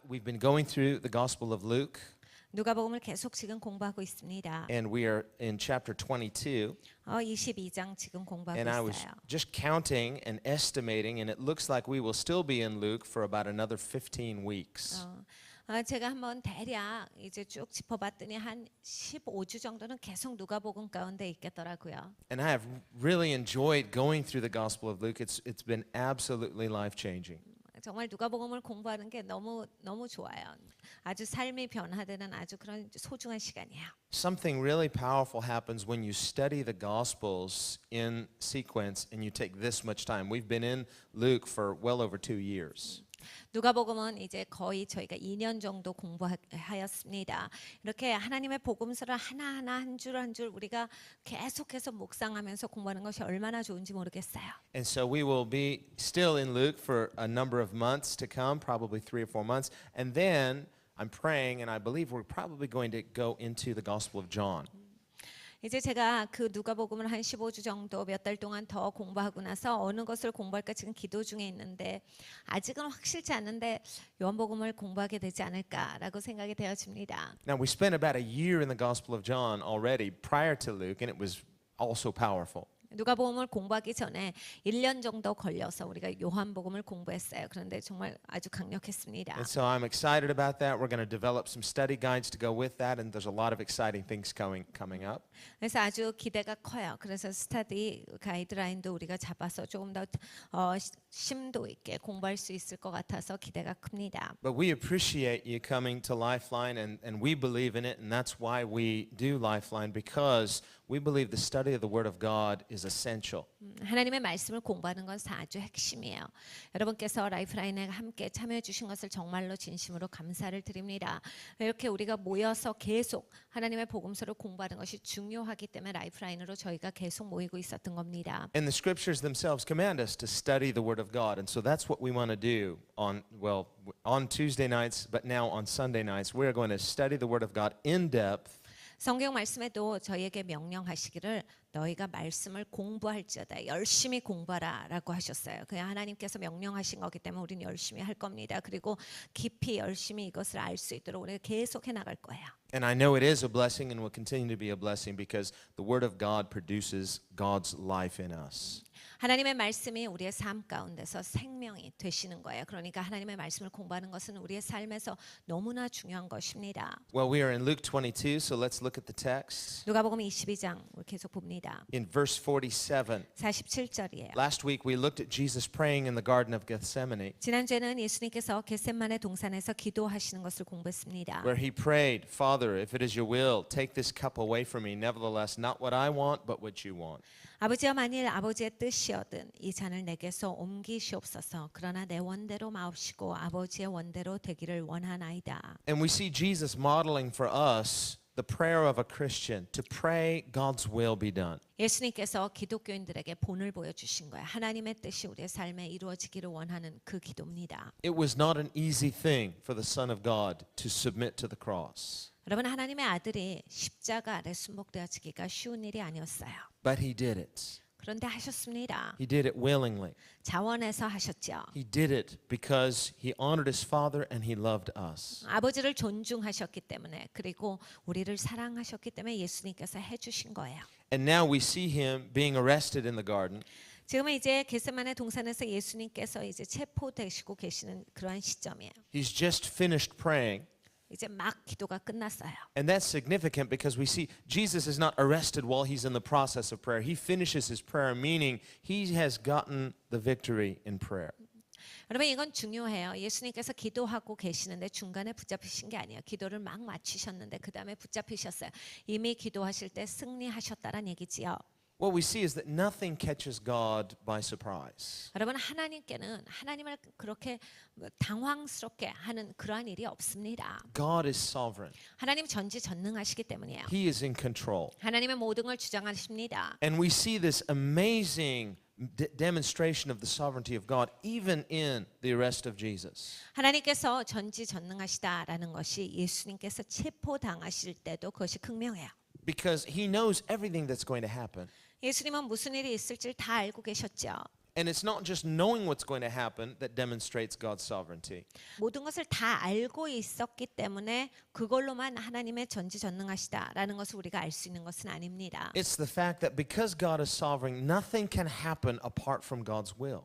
We've been going through the Gospel of Luke, 누가복음을 계속 지금 공부하고 있습니다. and we are in chapter 22. 22장 지금 공부하고 And I was 있어요. just counting and estimating, and it looks like we will still be in Luke for about another 15 weeks. 제가 한번 대략 이제 쭉 짚어봤더니 한 15주 정도는 계속 누가복음 가운데 있겠더라고요. And I have really enjoyed going through the Gospel of Luke. It's been absolutely life-changing. 정말 누가복음을 공부하는 게 너무 좋아요. 아주 삶이 변화되는 아주 그런 소중한 시간이에요. Something really powerful happens when you study the Gospels in sequence and you take this much time. We've been in Luke for well over 2 years. 누가복음은 이제 거의 저희가 2년 정도 공부하였습니다. 이렇게 하나님의 복음서를 하나하나 한 줄 한 줄 우리가 계속해서 묵상하면서 공부하는 것이 얼마나 좋은지 모르겠어요. And so we will be still in Luke for a number of months to come, probably 3 or 4 months. And then I'm praying, and I believe we're probably going to go into the Gospel of John. 이제 제가 그 누가복음을 한 15주 정도 몇 달 동안 더 공부하고 나서 어느 것을 공부할까 지금 기도 중에 있는데 아직은 확실치 않은데 요한복음을 공부하게 되지 않을까라고 생각이 되어집니다. Now, we spent about a year in the Gospel of John already prior to Luke, and it was also powerful. 누가복음을 공부하기 전에 1년 정도 걸려서 우리가 요한복음을 공부했어요. 그런데 정말 아주 강력했습니다. And so I'm excited about that. We're going to develop some study guides to go with that, and there's a lot of exciting things coming up. 그래서 아주 기대가 커요. 그래서 스터디 가이드라인도 우리가 잡아서 조금 더 심도 있게 공부할 수 있을 것 같아서 기대가 큽니다. But we appreciate you coming to Lifeline, and we believe in it, and that's why we do Lifeline, because we believe the study of the Word of God is essential. 하나님의 말씀을 공부하는 건 아주 핵심이에요. 여러분께서 라이프라인에 함께 참여해 주신 것을 정말로 진심으로 감사를 드립니다. 이렇게 우리가 모여서 계속 하나님의 복음서를 공부하는 것이 중요하기 때문에 라이프라인으로 저희가 계속 모이고 있었던 겁니다. And the scriptures themselves command us to study the Word of God, and so that's what we want to do on Tuesday nights, but now on Sunday nights, we're going to study the Word of God in depth. 성경 말씀에도 저희에게 명령하시기를 너희가 말씀을 공부할지어다 열심히 공부하라라고 하셨어요. 그냥 하나님께서 명령하신 거기 때문에 우리는 열심히 할 겁니다. 그리고 깊이 열심히 이것을 알 수 있도록 우리가 계속해 나갈 거예요. And I know it is a blessing and will continue to be a blessing because the Word of God produces God's life in us. 하나님의 말씀이 우리의 삶 가운데서 생명이 되시는 거예요. 그러니까 하나님의 말씀을 공부하는 것은 우리의 삶에서 너무나 중요한 것입니다. Well, we are in Luke 22, so let's look at the text. 누가복음 22장 우리 계속 봅니다. In verse 47. 47절이에요. Last week we looked at Jesus praying in the Garden of Gethsemane, 지난주에는 예수님께서 겟세마네 동산에서 기도하시는 것을 공부했습니다. where he prayed, Father, if it is your will, take this cup away from me. Nevertheless, not what I want, but what you want. 아버지여 만일 아버지의 뜻이어든 이 잔을 내게서 옮기시옵소서. 그러나 내 원대로 마옵시고 아버지의 원대로 되기를 원하나이다. And we see Jesus modeling for us the prayer of a Christian to pray God's will be done. 예수님께서 기독교인들에게 본을 보여주신 거예요. 하나님의 뜻이 우리의 삶에 이루어지기를 원하는 그 기도입니다. It was not an easy thing for the Son of God to submit to the cross. 여러분 하나님의 아들이 십자가 아래 순복되어지기가 쉬운 일이 아니었어요. But he did it. 그런데 하셨습니다. He did it willingly. 자원해서 하셨죠. He did it because he honored his Father and he loved us. 아버지를 존중하셨기 때문에 그리고 우리를 사랑하셨기 때문에 예수님께서 해주신 거예요. And now we see him being arrested in the garden. 지금은 이제 겟세마네 동산에서 예수님께서 이제 체포되시고 계시는 그러한 시점이에요. He's just finished praying. 이제 막 기도가 끝났어요. And that's significant because we see Jesus is not arrested while he's in the process of prayer. He finishes his prayer, meaning he has gotten the victory in prayer. 여러분 이건 중요해요. 예수님께서 기도하고 계시는데 중간에 붙잡히신 게 아니에요. 기도를 막 마치셨는데 그 다음에 붙잡히셨어요. 이미 기도하실 때 승리하셨다는 얘기지요. What we see is that nothing catches God by surprise. 여러분 하나님께는 하나님을 그렇게 당황스럽게 하는 그러한 일이 없습니다. God is sovereign. 하나님 전지전능하시기 때문이에요. He is in control. 하나님의 모든 걸 주장하십니다. And we see this amazing demonstration of the sovereignty of God even in the arrest of Jesus. 하나님께서 전지전능하시다라는 것이 예수님께서 체포당하실 때도 그것이 극명해요. Because he knows everything that's going to happen. 예수님은 무슨 일이 있을지를 다 알고 계셨죠. And it's not just knowing what's going to happen that demonstrates God's sovereignty. 모든 것을 다 알고 있었기 때문에 그걸로만 하나님의 전지전능하시다라는 것을 우리가 알 수 있는 것은 아닙니다. It's the fact that because God is sovereign, nothing can happen apart from God's will.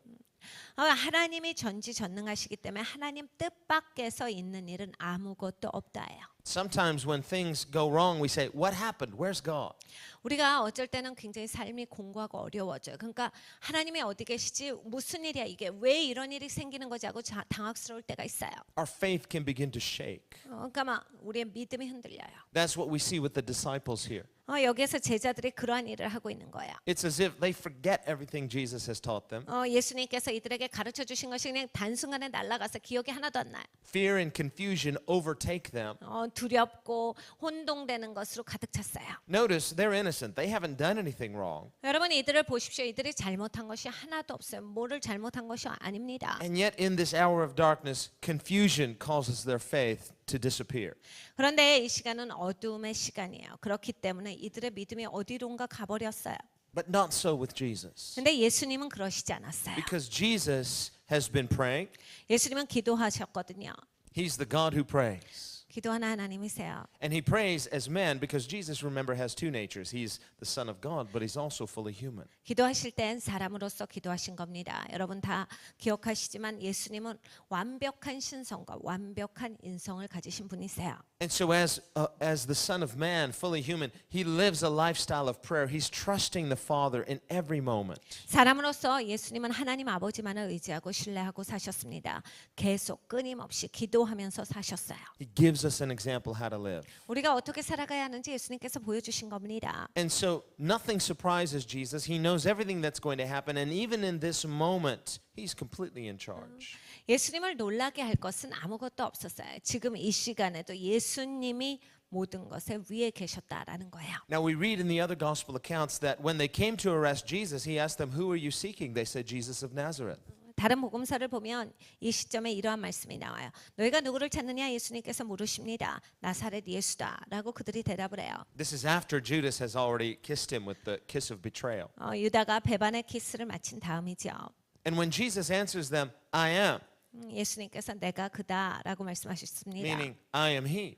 하나님이 전지전능하시기 때문에 하나님 뜻 밖에서 있는 일은 아무것도 없다예요. Sometimes when things go wrong, we say, what happened? Where's God? 우리가 어쩔 때는 굉장히 삶이 공고하고 어려워져요. 그러니까 하나님이 어디 계시지? 무슨 일이야 이게? 왜 이런 일이 생기는 거지? 하고 당황스러울 때가 있어요. Our faith can begin to shake. 그러니까 막 우리의 믿음이 흔들려요. That's what we see with the disciples here. 여기에서 제자들이 그러한 일을 하고 있는 거예요. It's as if they forget everything Jesus has taught them. 예수님께서 이들에게 가르쳐 주신 것이 그냥 단순간에 날아가서 기억이 하나도 안 나요. Fear and confusion overtake them. 두렵고 혼동되는 것으로 가득 찼어요. Notice they're innocent. They haven't done anything wrong. 여러분 이들을 보십시오. 이들이 잘못한 것이 하나도 없어요. 뭐를 잘못한 것이 아닙니다. And yet in this hour of darkness, confusion causes their faith to disappear. 그런데 이 시간은 어두움의 시간이에요. 그렇기 때문에 이들의 믿음이 어디론가 가버렸어요. But not so with Jesus. 근데 예수님은 그러시지 않았어요. Because Jesus has been praying. 예수님은 기도하셨거든요. He's the God who prays. 기도하는 하나님이세요. And he prays as man because Jesus, remember, has two natures. He's the Son of God, but he's also fully human. 기도하실 땐 사람으로서 기도하신 겁니다. 여러분 다 기억하시지만 예수님은 완벽한 신성과 완벽한 인성을 가지신 분이세요. And so as the Son of Man, fully human, he lives a lifestyle of prayer. He's trusting the Father in every moment. 사람으로서 예수님은 하나님 아버지만을 의지하고 신뢰하고 사셨습니다. 계속 끊임없이 기도하면서 사셨어요. He gives us an example how to live. 우리가 어떻게 살아가야 하는지 예수님께서 보여주신 겁니다. And so nothing surprises Jesus. He knows everything that's going to happen. And even in this moment, he's completely in charge. 예수님을 놀라게 할 것은 아무것도 없었어요. 지금 이 시간에도 예수님이 모든 것에 위에 계셨다라는 거예요. Now we read in the other gospel accounts that when they came to arrest Jesus, he asked them, "Who are you seeking?" They said, "Jesus of Nazareth." 다른 복음서를 보면 이 시점에 이러한 말씀이 나와요. 너희가 누구를 찾느냐 예수님께서 물으십니다. 나사렛 예수다라고 그들이 대답을 해요. This is after Judas has already kissed him with the kiss of betrayal. 유다가 배반의 키스를 마친 다음이죠. And when Jesus answers them, "I am," 예수님께서 내가 그다라고 말씀하셨습니다. meaning I am he.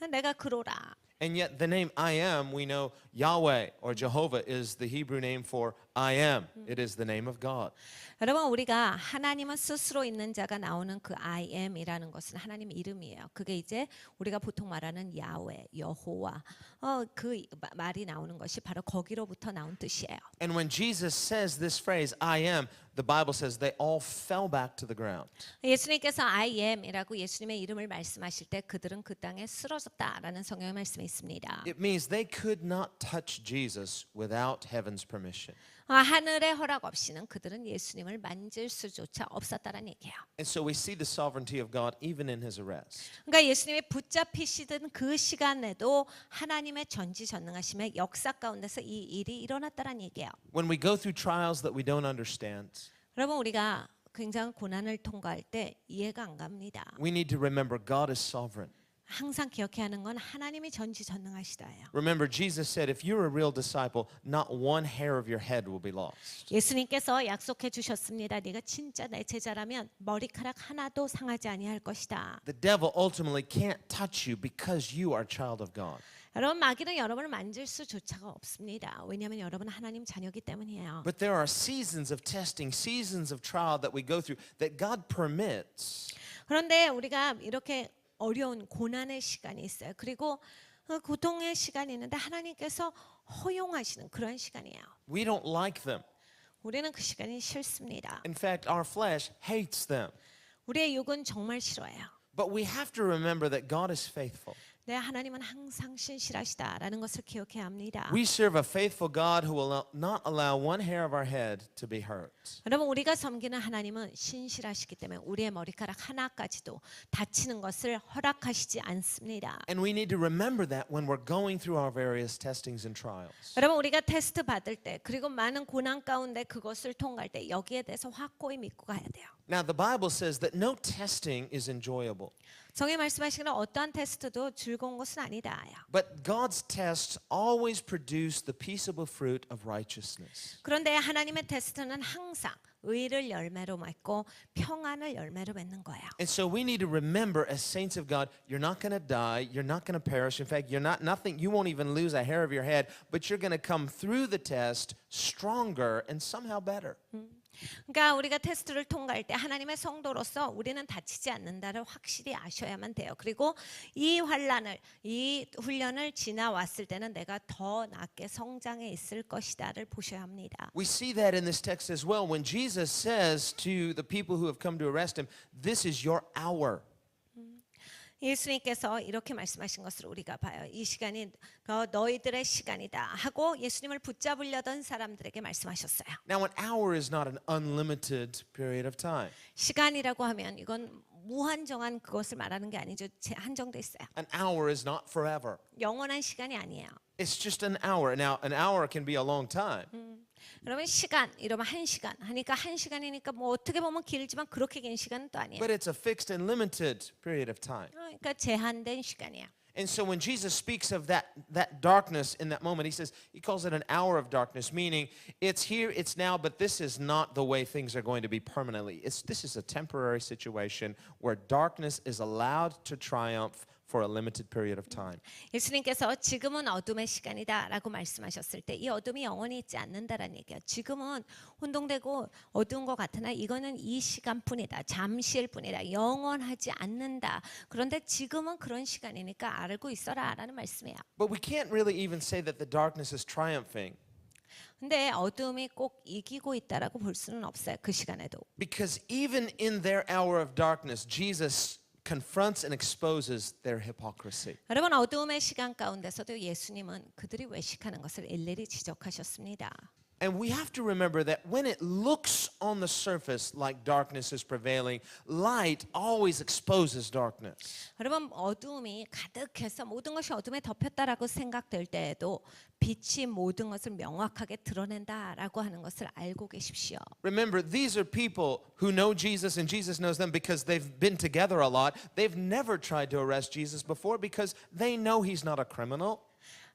내가 그로라. And yet the name I am, we know Yahweh or Jehovah is the Hebrew name for I am. It is the name of God. 여러분 우리가 하나님은 스스로 있는 자가 나오는 그 I am이라는 것은 하나님 이름이에요. 그게 이제 우리가 보통 말하는 야훼, 여호와 그 말이 나오는 것이 바로 거기로부터 나온 뜻이에요. And when Jesus says this phrase, I am, the Bible says they all fell back to the ground. 예수님께서 I am이라고 예수님의 이름을 말씀하실 때 그들은 그 땅에 쓰러졌다라는 성경의 말씀이 있습니다. It means they could not touch Jesus without heaven's permission. 하늘의 허락 없이는 그들은 예수님을 만질 수조차 없었다는 얘기예요. And so we see the sovereignty of God even in his arrest. 그러니까 예수님이 붙잡히시던 그 시간에도 하나님의 전지전능하심의 역사 가운데서 이 일이 일어났다는 얘기예요. When we go through trials that we don't understand, 여러분 우리가 굉장한 고난을 통과할 때 이해가 안 갑니다. we need to remember God is sovereign. 항상 기억해야 하는 건 하나님이 전지전능하시다예요. Remember, Jesus said, if you're a real disciple, not one hair of your head will be lost. 예수님께서 약속해 주셨습니다. 네가 진짜 내 제자라면 머리카락 하나도 상하지 아니할 것이다. The devil ultimately can't touch you because you are a child of God. 여러분 마귀는 여러분을 만질 수조차가 없습니다. 왜냐하면 여러분은 하나님 자녀이기 때문이에요. But there are seasons of testing, seasons of trial that we go through that God permits. 그런데 우리가 이렇게 어려운 고난의 시간이 있어요. 그리고 고통의 시간이 있는데 하나님께서 허용하시는 그런 시간이에요. We don't like them. 우리는 그 시간이 싫습니다. In fact, our flesh hates them. 우리의 육은 정말 싫어해요. But we have to remember that God is faithful. 네, 하나님은 항상 신실하시다라는 것을 기억해야 합니다. We serve a faithful God who will not allow one hair of our head to be hurt. 여러분 우리가 섬기는 하나님은 신실하시기 때문에 우리의 머리카락 하나까지도 다치는 것을 허락하시지 않습니다. And we need to remember that when we're going through our various testings and trials. 여러분 우리가 테스트 받을 때 그리고 많은 고난 가운데 그것을 통과할 때 여기에 대해서 확고히 믿고 가야 돼요. Now the Bible says that no testing is enjoyable. 성경이 말씀하시기는 어떠한 테스트도 즐거운 것은 아니다. But God's tests always produce the peaceable fruit of righteousness. 그런데 하나님의 테스트는 항상 의를 열매로 맺고 평안을 열매로 맺는 거예요. And so we need to remember as saints of God, you're not going to die, you're not going to perish. In fact, you're not nothing, you won't even lose a hair of your head, but you're going to come through the test stronger and somehow better. 그러니까 우리가 테스트를 통과할 때 하나님의 성도로서 우리는 다치지 않는다를 확실히 아셔야만 돼요. 그리고 이 환란을 이 훈련을 지나왔을 때는 내가 더 낫게 성장해 있을 것이다를 보셔야 합니다. We see that in this text as well when Jesus says to the people who have come to arrest him, this is your hour. 예수님께서 이렇게 말씀하신 것을 우리가 봐요. 이 시간이 너희들의 시간이다 하고 예수님을 붙잡으려던 사람들에게 말씀하셨어요. Now an hour is not an unlimited period of time. 시간이라고 하면 이건 무한정한 그것을 말하는 게 아니죠. 한정돼 있어요. An hour is not forever. 영원한 시간이 아니에요. It's just an hour. Now an hour can be a long time. 그러면 시간 이러면 1시간 하니까 1시간이니까 뭐 어떻게 보면 길지만 그렇게 긴 시간은 또 아니에요. But it's a fixed and limited period of time. 그러니까 제한된 시간이야. And so when Jesus speaks of that darkness in that moment, he calls it an hour of darkness, meaning it's here, it's now, but this is not the way things are going to be permanently. This is a temporary situation where darkness is allowed to triumph for a limited period of time. 예수님께서 지금은 어둠의 시간이다라고 말씀하셨을 때 이 어둠이 영원히 있지 않는다라는 얘기예요. 지금은 혼동되고 어두운 것 같으나 이거는 이 시간뿐이다. 잠시일 뿐이다. 영원하지 않는다. 그런데 지금은 그런 시간이니까 알고 있어라라는 말씀이에요. But we can't really even say that the darkness is triumphing. 근데 어둠이 꼭 이기고 있다라고 볼 수는 없어요. 그 시간에도. Because even in their hour of darkness, Jesus confronts and exposes their hypocrisy. 여러분 어두움의 시간 가운데서도 예수님은 그들이 외식하는 것을 일일이 지적하셨습니다. And we have to remember that when it looks on the surface like darkness is prevailing, light always exposes darkness. 여러분 어두움이 가득해서 모든 것이 어둠에 덮였다라고 생각될 때에도 빛이 모든 것을 명확하게 드러낸다라고 하는 것을 알고 계십시오. Remember, these are people who know Jesus and Jesus knows them because they've been together a lot. They've never tried to arrest Jesus before because they know he's not a criminal.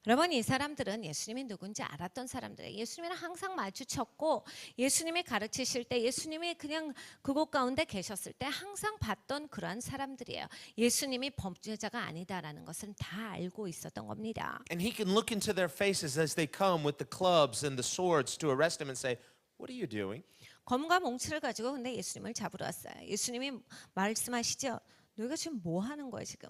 여러분 이 사람들은 예수님이 누군지 알았던 사람들이에요. 예수님이랑 항상 마주쳤고 예수님이 가르치실 때 예수님이 그냥 그곳 가운데 계셨을 때 항상 봤던 그러한 사람들이에요. 예수님이 범죄자가 아니다라는 것은 다 알고 있었던 겁니다. And he can look into their faces as they come with the clubs and the swords to arrest him and say, "What are you doing?" 검과 몽치를 가지고 근데 예수님을 잡으러 왔어요. 예수님이 말씀하시죠. 너희가 지금 뭐 하는 거야 지금?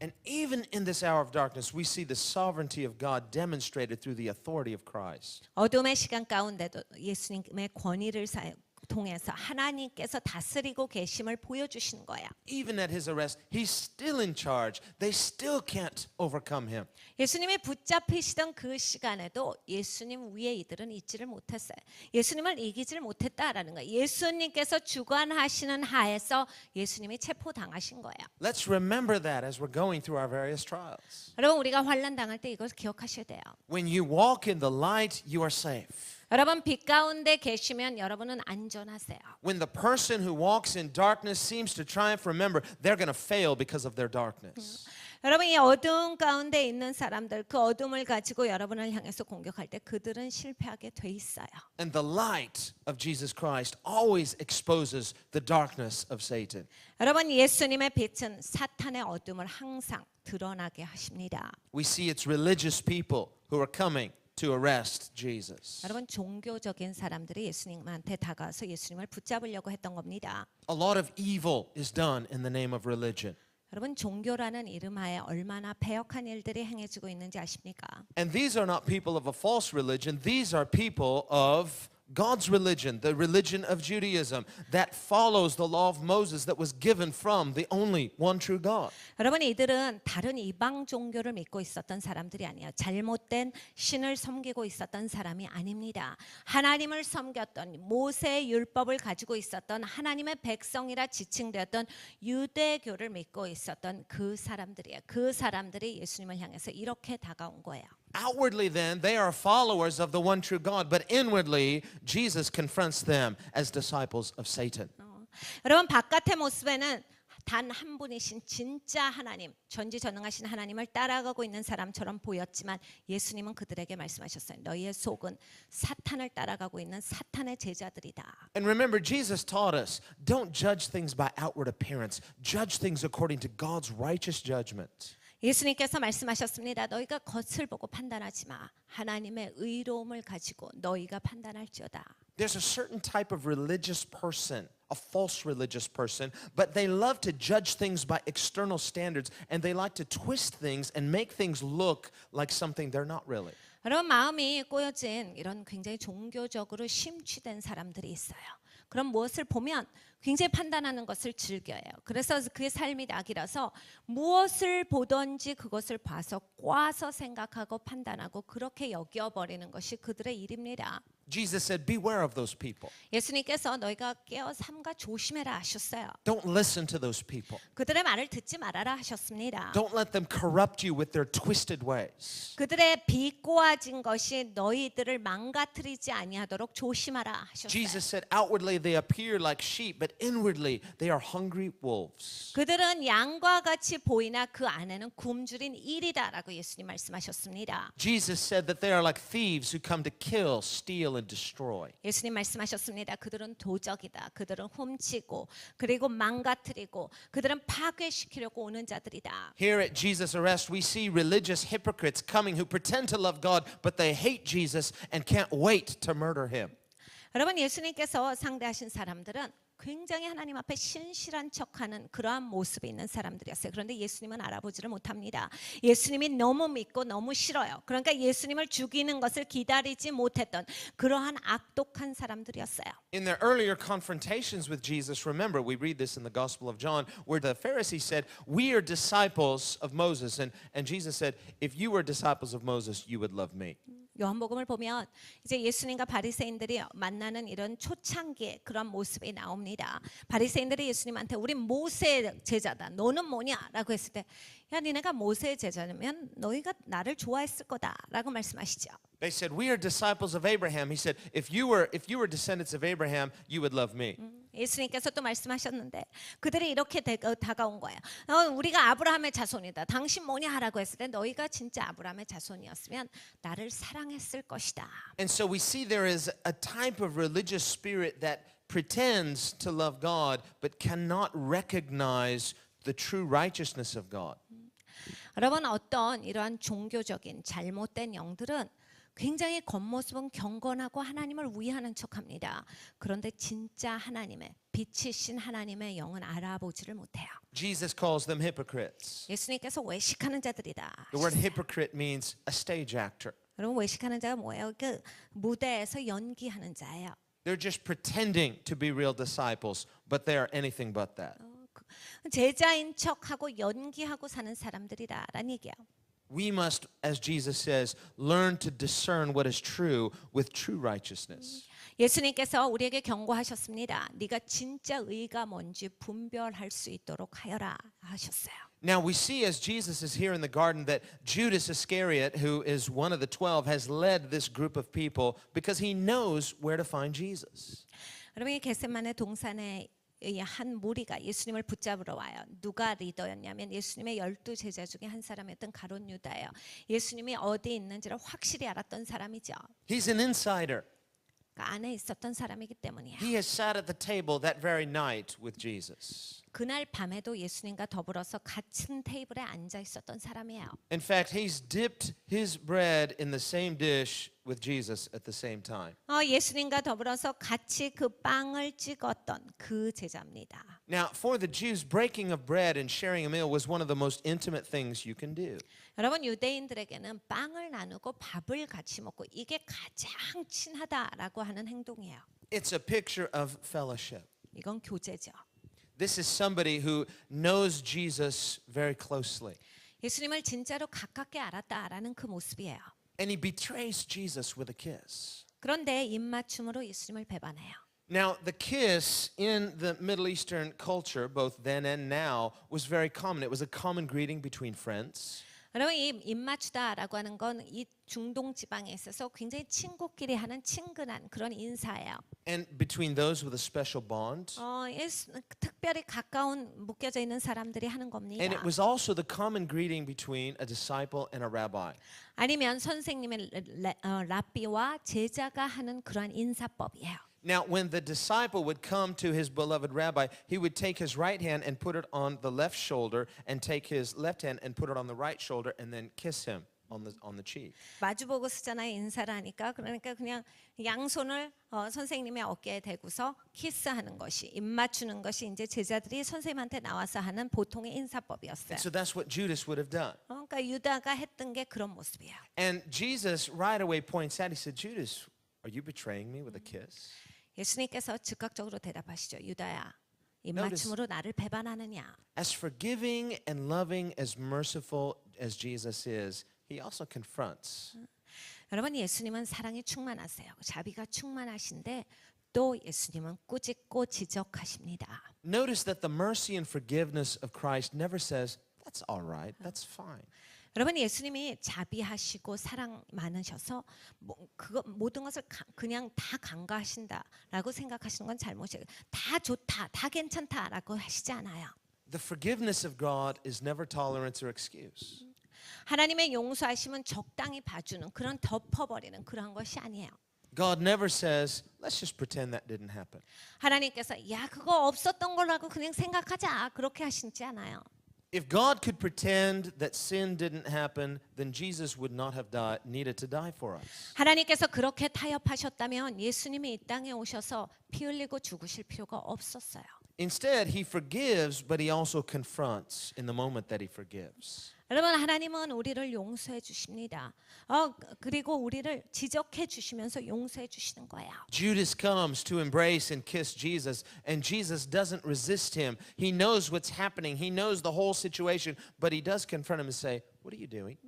And even in this hour of darkness, we see the sovereignty of God demonstrated through the authority of Christ. 어둠의 시간 가운데도 예수님의 권위를 통해서 하나님께서 다스리고 계심을 보여주시는 거야. Even at his arrest, he's still in charge. They still can't overcome him. 예수님이 붙잡히시던 그 시간에도 예수님 위에 이들은 있지를 못했어요. 예수님을 이기지를 못했다라는 거예요. 예수님께서 주관하시는 하에서 예수님이 체포당하신 거예요. Let's remember that as we're going through our various trials. 여러분 우리가 환난 당할 때 이걸 기억하셔야 돼요. When you walk in the light, you are safe. 여러분 빛 가운데 계시면 여러분은 안전하세요. When the person who walks in darkness seems to triumph, remember, they're going to fail because of their darkness. 여러분 이 어두운 가운데 있는 사람들 그 어둠을 가지고 여러분을 향해서 공격할 때 그들은 실패하게 돼 있어요. And the light of Jesus Christ always exposes the darkness of Satan. 여러분 예수님의 빛은 사탄의 어둠을 항상 드러나게 하십니다. We see it's religious people who are coming to arrest Jesus. 여러분 종교적인 사람들이 예수님한테 다가와서 예수님을 붙잡으려고 했던 겁니다. A lot of evil is done in the name of religion. 여러분 종교라는 이름하에 얼마나 패역한 일들이 행해지고 있는지 아십니까? And these are not people of a false religion. These are people of God's religion, the religion of Judaism that follows the law of Moses that was given from the only one true God. 여러분 이들은 다른 이방 종교를 믿고 있었던 사람들이 아니에요. 잘못된 신을 섬기고 있었던 사람이 아닙니다. 하나님을 섬겼던 모세의 율법을 가지고 있었던 하나님의 백성이라 지칭되었던 유대교를 믿고 있었던 그 사람들이에요. 그 사람들이 예수님을 향해서 이렇게 다가온 거예요. Outwardly, then, they are followers of the one true God, but inwardly, Jesus confronts them as disciples of Satan. 여러분 바깥의 모습에는 단 한 분이신 진짜 하나님, 전지전능하신 하나님을 따라가고 있는 사람처럼 보였지만 예수님은 그들에게 말씀하셨어요. 너희의 속은 사탄을 따라가고 있는 사탄의 제자들이다. And remember, Jesus taught us, don't judge things by outward appearance. Judge things according to God's righteous judgment. 예수님께서 말씀하셨습니다. 너희가 겉을 보고 판단하지 마. 하나님의 의로움을 가지고 너희가 판단할지어다. There's a certain type of religious person, a false religious person, but they love to judge things by external standards and they like to twist things and make things look like something they're not really. 여러분 마음이 꼬여진 이런 굉장히 종교적으로 심취된 사람들이 있어요. 그럼 무엇을 보면 굉장히 판단하는 것을 즐겨요. 그래서 그의 삶이 낙이라서 무엇을 보든지 그것을 봐서 꽈서 생각하고 판단하고 그렇게 여겨버리는 것이 그들의 일입니다. Jesus said, beware of those people. 예수님께서 너희가 깨어 삼가 조심해라 하셨어요. Don't listen to those people. 그들의 말을 듣지 말아라 하셨습니다. Don't let them corrupt you with their twisted ways. 그들의 비꼬아진 것이 너희들을 망가뜨리지 아니하도록 조심하라 하셨어요. Jesus said, outwardly they appear like sheep, but inwardly they are hungry wolves. 그들은 양과 같이 보이나 그 안에는 굶주린 일이다라고 예수님 말씀하셨습니다. Jesus said that they are like thieves who come to kill, steal, and destroy. 예수님 말씀하셨습니다. 그들은 도적이다. 그들은 훔치고 그리고 망가뜨리고 그들은 파괴시키려고 오는 자들이다. Here at Jesus Arrest, we see religious hypocrites coming who pretend to love God, but they hate Jesus and can't wait to murder him. 여러분 예수님께서 상대하신 사람들은 굉장히 하나님 앞에 신실한 척하는 그러한 모습이 있는 사람들이었어요. 그런데 예수님은 알아보지를 못합니다. 예수님이 너무 믿고 너무 싫어요. 그러니까 예수님을 죽이는 것을 기다리지 못했던 그러한 악독한 사람들이었어요. In their earlier confrontations with Jesus, remember, we read this in the Gospel of John, where the Pharisees said, we are disciples of Moses. And Jesus said, if you were disciples of Moses, you would love me. 요한복음을 보면 이제 예수님과 바리새인들이 만나는 이런 초창기의 그런 모습이 나옵니다. 바리새인들이 예수님한테 우리 모세 제자다. 너는 뭐냐라고 했을 때 야 니네가 모세 제자면 너희가 나를 좋아했을 거다라고 말씀하시죠. They said, we are disciples of Abraham. He said, if you were descendants of Abraham, you would love me. 예수님께서 또 말씀하셨는데 그들이 이렇게 다가온 거예요. 우리가 아브라함의 자손이다. 당신 뭐냐라고 했을 때 너희가 진짜 아브라함의 자손이었으면 나를 사랑했을 것이다. And so we see there is a type of religious spirit that pretends to love God but cannot recognize the true righteousness of God. 여러분 어떤 이러한 종교적인 잘못된 영들은 굉장히 겉모습은 경건하고 하나님을 위하는 척합니다. 그런데 진짜 하나님의 빛이신 하나님의 영은 알아보지를 못해요. Jesus calls them hypocrites. 예수님께서 외식하는 자들이다. The word hypocrite means a stage actor. 여러분 외식하는 자가 뭐예요? 그 무대에서 연기하는 자예요. They're just pretending to be real disciples, but they are anything but that. 제자인 척하고 연기하고 사는 사람들이다라는 얘기야. We must, as Jesus says, learn to discern what is true with true righteousness. 예수님께서 우리에게 경고하셨습니다. 네가 진짜 의가 뭔지 분별할 수 있도록 하여라 하셨어요. Now we see as Jesus is here in the garden that Judas Iscariot, who is one of the 12, has led this group of people because he knows where to find Jesus. 여러분 이 겟세마네 동산에 한 무리가 예수님을 붙잡으러 와요. 누가 리더였냐면 예수님의 12 제자 중에 한 사람이었던 가룟 유다예요. 예수님이 어디 있는지를 확실히 알았던 사람이죠. He's an insider. 그 안에 있었던 사람이기 때문이에요. He has sat at the table that very night with Jesus. 그날 밤에도 예수님과 더불어서 같은 테이블에 앉아 있었던 사람이에요. In fact, he's dipped his bread in the same dish with Jesus at the same time. 예수님과 더불어서 같이 그 빵을 찍었던 그 제자입니다. Now, for the Jews, breaking of bread and sharing a meal was one of the most intimate things you can do. 여러분 유대인들에게는 빵을 나누고 밥을 같이 먹고 이게 가장 친하다라고 하는 행동이에요. It's a picture of fellowship. 이건 교제죠. This is somebody who knows Jesus very closely. 예수님을 진짜로 가깝게 알았다라는 그 모습이에요. And he betrays Jesus with a kiss. 그런데 입맞춤으로 예수님을 배반해요. Now, the kiss in the Middle Eastern culture, both then and now, was very common. It was a common greeting between friends. 여러분 이 입맞추다라고 하는 건 이 중동 지방에 있어서 굉장히 친구끼리 하는 친근한 그런 인사예요. And between those with a special bond. 특별히 가까운 묶여져 있는 사람들이 하는 겁니다. And it was also the common greeting between a disciple and a rabbi. 아니면 선생님의 랍비와 제자가 하는 그러한 인사법이에요. Now, when the disciple would come to his beloved rabbi, he would take his right hand and put it on the left shoulder, and take his left hand and put it on the right shoulder, and then kiss him on the cheek. 마주보고 쓰잖아요. 인사를 하니까. 그러니까 그냥 양손을 선생님의 어깨에 대고서 키스하는 것이, 입 맞추는 것이 이제 제자들이 선생님한테 나와서 하는 보통의 인사법이었어요. And so that's what Judas would have done. 그러니까 유다가 했던 게 그런 모습이에요. And Jesus right away points out, he said, Judas, are you betraying me with a kiss? 예수님께서 즉각적으로 대답하시죠. 유다야, 입맞춤으로 나를 배반하느냐? As forgiving and loving, as merciful as Jesus is, he also confronts. 여러분 예수님은 사랑이 충만하세요. 자비가 충만하신데 또 예수님은 꾸짖고 지적하십니다. Notice that the mercy and forgiveness of Christ never says, that's all right, that's fine. 여러분 예수님이 자비하시고 사랑 많으셔서 그거 모든 것을 그냥 다 간과하신다라고 생각하시는 건 잘못이에요. 다 좋다, 다 괜찮다라고 하시지 않아요. The forgiveness of God is never tolerance or excuse. 하나님의 용서하심은 적당히 봐주는 그런 덮어버리는 그런 것이 아니에요. God never says, let's just pretend that didn't happen. 하나님께서 야 그거 없었던 거라고 그냥 생각하자 그렇게 하시지 않아요. If God could pretend that sin didn't happen, then Jesus would not have needed to die for us. 하나님께서 그렇게 타협하셨다면 예수님이 이 땅에 오셔서 피 흘리고 죽으실 필요가 없었어요. Instead, he forgives, but he also confronts in the moment that he forgives. 여러분 하나님은 우리를 용서해 주십니다. 그리고 우리를 지적해 주시면서 용서해 주시는 거예요. Judas comes to embrace and kiss Jesus, and Jesus doesn't resist him. He knows what's happening. He knows the whole situation, but he does confront him and say, "What are you doing?"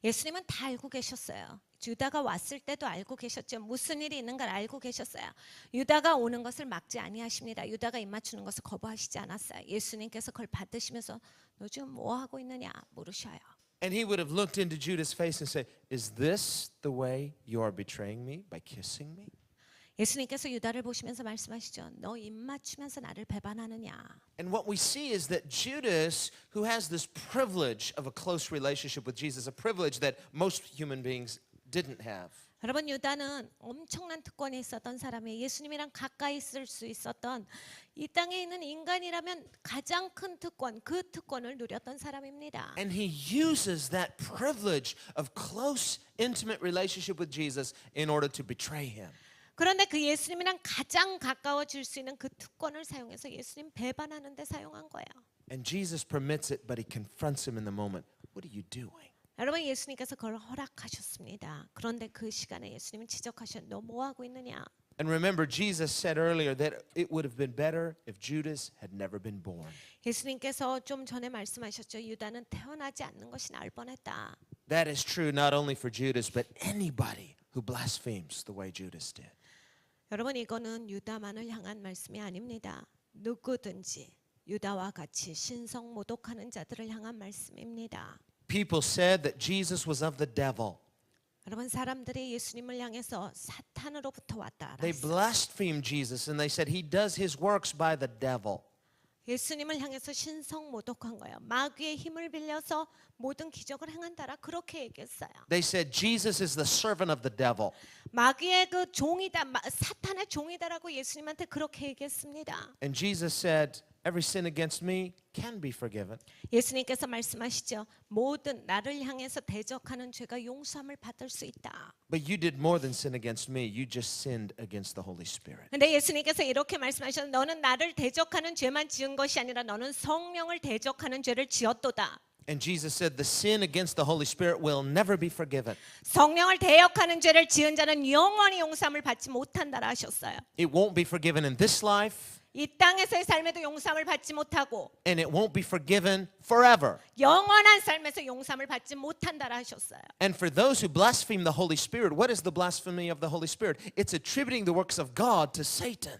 예수님은 다 알고 계셨어요. 유다가 왔을 때도 알고 계셨죠. 무슨 일이 있는 걸 알고 계셨어요. 유다가 오는 것을 막지 아니하십니다. 유다가 입 맞추는 것을 거부하시지 않았어요. 예수님께서 그걸 받으시면서 너 지금 뭐 하고 있느냐 물으셔요. And he would have looked into Judas' face and said, "Is this the way you are betraying me by kissing me?" 예수님께서 유다를 보시면서 말씀하시죠. 너 입 맞추면서 나를 배반하느냐. And what we see is that Judas, who has this privilege of a close relationship with Jesus, a privilege that most human beings didn't have. 여러분 유다는 엄청난 특권이 있었던 사람이에요. 예수님이랑 가까이 있을 수 있었던 이 땅에 있는 인간이라면 가장 큰 특권, 그 특권을 누렸던 사람입니다. And he uses that privilege of close, intimate relationship with Jesus in order to betray him. 그런데 그 예수님이랑 가장 가까워질 수 있는 그 특권을 사용해서 예수님 배반하는 데 사용한 거예요. And Jesus permits it, but he confronts him in the moment. What are you doing? 여러분 예수님께서 그걸 허락하셨습니다. 그런데 그 시간에 예수님은 지적하셨. 너 뭐 하고 있느냐? And remember, Jesus said earlier that it would have been better if Judas had never been born. 예수님께서 좀 전에 말씀하셨죠. 유다는 태어나지 않는 것이 나을 뻔했다. That is true not only for Judas, but anybody who blasphemes the way Judas did. 여러분 이거는 유다만을 향한 말씀이 아닙니다. 누구든지 유다와 같이 신성 모독하는 자들을 향한 말씀입니다. People said that Jesus was of the devil. 여러분 사람들이 예수님을 향해서 사탄으로부터 왔다. They blasphemed Jesus and they said he does his works by the devil. 예수님을 향해서 신성 모독한 거예요. 마귀의 힘을 빌려서 모든 기적을 행한다라 그렇게 얘기했어요. They said Jesus is the servant of the devil. 마귀의 그 종이다, 사탄의 종이다라고 예수님한테 그렇게 얘기했습니다. And Jesus said, every sin against me can be forgiven. 예수님께서 말씀하시죠. 모든 나를 향해서 대적하는 죄가 용서함을 받을 수 있다. But you did more than sin against me. You just sinned against the Holy Spirit. 근데 예수님께서 이렇게 말씀하셨어요. 너는 나를 대적하는 죄만 지은 것이 아니라 너는 성령을 대적하는 죄를 지었도다. And Jesus said the sin against the Holy Spirit will never be forgiven. 성령을 대역하는 죄를 지은 자는 영원히 용서함을 받지 못한다라 하셨어요. It won't be forgiven in this life, 이 땅에서의 삶에도 용서함을 받지 못하고 and it won't be forgiven forever. 영원한 삶에서 용서함을 받지 못한다라 하셨어요. And for those who blaspheme the Holy Spirit, what is the blasphemy of the Holy Spirit? It's attributing the works of God to Satan.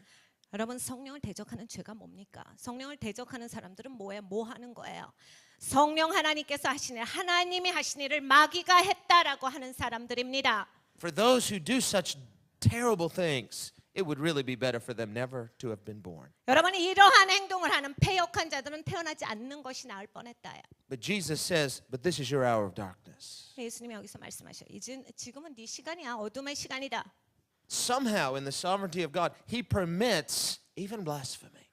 여러분 성령을 대적하는 죄가 뭡니까? 성령을 대적하는 사람들은 뭐예요? 뭐 하는 거예요? 성령 하나님께서 하신 일, 하나님이 하신 일을 마귀가 했다라고 하는 사람들입니다. For those who do such terrible things, it would really be better for them never to have been born. 여러분이 이러한 행동을 하는 패역한 자들은 태어나지 않는 것이 나을 뻔했다요. But Jesus says, but this is your hour of darkness. 예수님이 여기서 말씀하셔요. 지금은 네 시간이야. 어둠의 시간이다. Somehow in the sovereignty of God, he permits even blasphemy.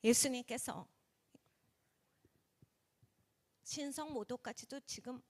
예수님께서 신성 모독까지도 지금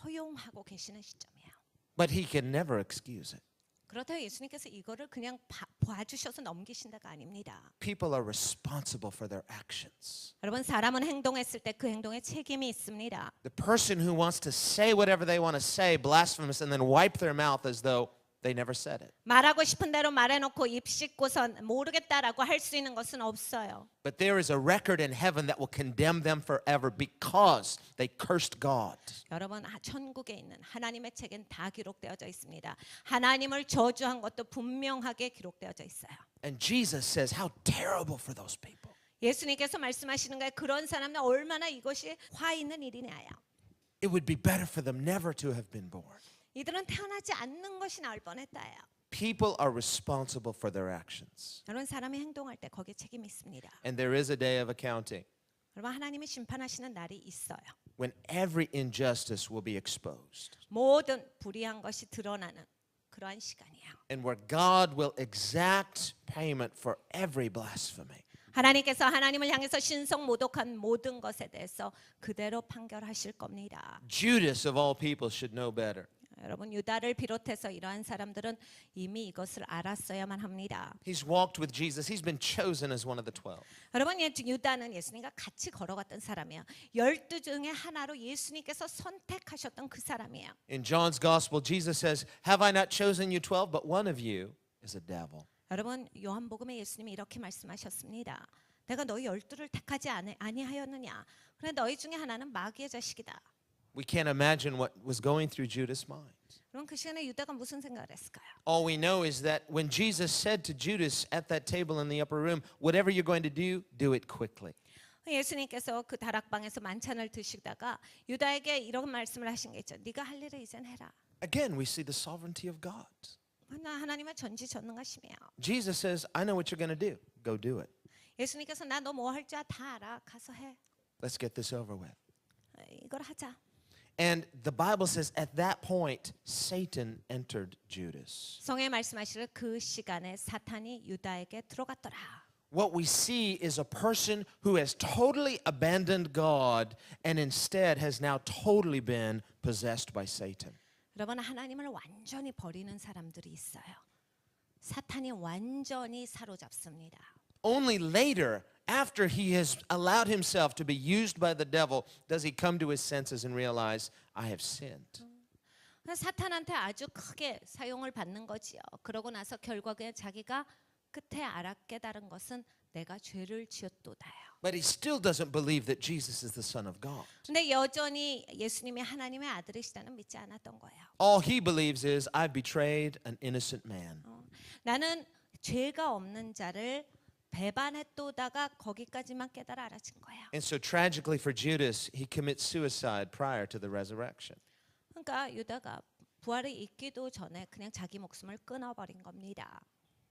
허용하고 계시는 시점이에요. But he can never excuse it. 그렇다고 예수님께서 이거를 그냥 봐주셔서 넘기신다가 아닙니다. People are responsible for their actions. 여러분 사람은 행동했을 때 그 행동에 책임이 있습니다. The person who wants to say whatever they want to say, blasphemous, and then wipe their mouth as though they never said it. 말하고 싶은 대로 말해놓고 입 씻고선 모르겠다라고 할 수 있는 것은 없어요. But there is a record in heaven that will condemn them forever because they cursed God. 여러분 천국에 있는 하나님의 책엔 다 기록되어져 있습니다. 하나님을 저주한 것도 분명하게 기록되어져 있어요. And Jesus says, how terrible for those people. 예수님께서 말씀하시는 거예요. 그런 사람은 얼마나 이것이 화 있는 일이냐요. It would be better for them never to have been born. 이들은 태어나지 않는 것이 나을 뻔했다요. People are responsible for their actions. 여러분 사람이 행동할 때 거기에 책임이 있습니다. And there is a day of accounting 여러분 하나님이 심판하시는 날이 있어요. when every injustice will be exposed 모든 불의한 것이 드러나는 그러한 시간이에요. and where God will exact payment for every blasphemy. 하나님께서 하나님을 향해서 신성 모독한 모든 것에 대해서 그대로 판결하실 겁니다. Judas of all people should know better. 여러분 유다를 비롯해서 이러한 사람들은 이미 이것을 알았어야만 합니다. He's walked with Jesus. He's been chosen as one of the 12. 여러분 유다는 예수님과 같이 걸어갔던 사람이에요. 12 중에 하나로 예수님께서 선택하셨던 그 사람이에요. In John's gospel, Jesus says, "Have I not chosen you 12, but one of you is a devil." 여러분 요한복음에 예수님이 이렇게 말씀하셨습니다. 내가 너희 12를 택하지 아니하였느냐? 그런데 너희 중에 하나는 마귀의 자식이다. We can't imagine what was going through Judas' mind. 그럼 그 시간에 유다가 무슨 생각을 했을까요? All we know is that when Jesus said to Judas at that table in the upper room, "Whatever you're going to do it quickly." 예수님께서 그 다락방에서 만찬을 드시다가 유다에게 이런 말씀을 하신 게 있죠. 네가 할 일을 이젠 해라. Again, we see the sovereignty of God. 하나님의 전지전능하심이에요. Jesus says, "I know what you're going to do. Go do it. 예수님께서 나 너 뭐 할 줄 다 알아. 가서 해. Let's get this over with." 이걸 하자. And the Bible says at that point, Satan entered Judas. 성경에 말씀하시를 그 시간에 사탄이 유다에게 들어갔더라. What we see is a person who has totally abandoned God and instead has now totally been possessed by Satan. 여러분 하나님을 완전히 버리는 사람들이 있어요. 사탄이 완전히 사로잡습니다. Only later, after he has allowed himself to be used by the devil, does he come to his senses and realize, I have sinned. 사탄한테 아주 크게 사용을 받는 거지요. 그러고 나서 결국에 자기가 끝에 깨달은 것은 내가 죄를 지었도다요. But he still doesn't believe that Jesus is the Son of God. 근데 여전히 예수님이 하나님의 아들이시다는 믿지 않았던 거예요. All he believes is, I betrayed an innocent man. 나는 죄가 없는 자를 배반했도다가 거기까지만 깨달아 알아진 거야. And so tragically for Judas, he commits suicide prior to the resurrection. 그러니까 유다가 부활이 있기도 전에 그냥 자기 목숨을 끊어버린 겁니다.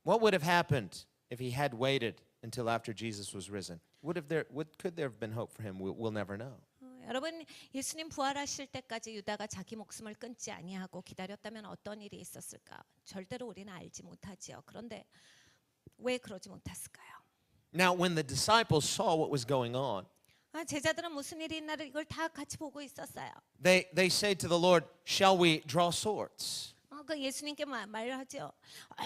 What would have happened if he had waited until after Jesus was risen? Could there have been hope for him? We'll never know. 여러분 예수님 부활하실 때까지 유다가 자기 목숨을 끊지 아니하고 기다렸다면 어떤 일이 있었을까? 절대로 우리는 알지 못하지요. 그런데 왜 그러지 못했을까요? Now, when the disciples saw what was going on, 제자들은 무슨 일이 있나를 이걸 다 같이 보고 있었어요. they say to the Lord, "Shall we draw swords? 그 예수님께 말하죠.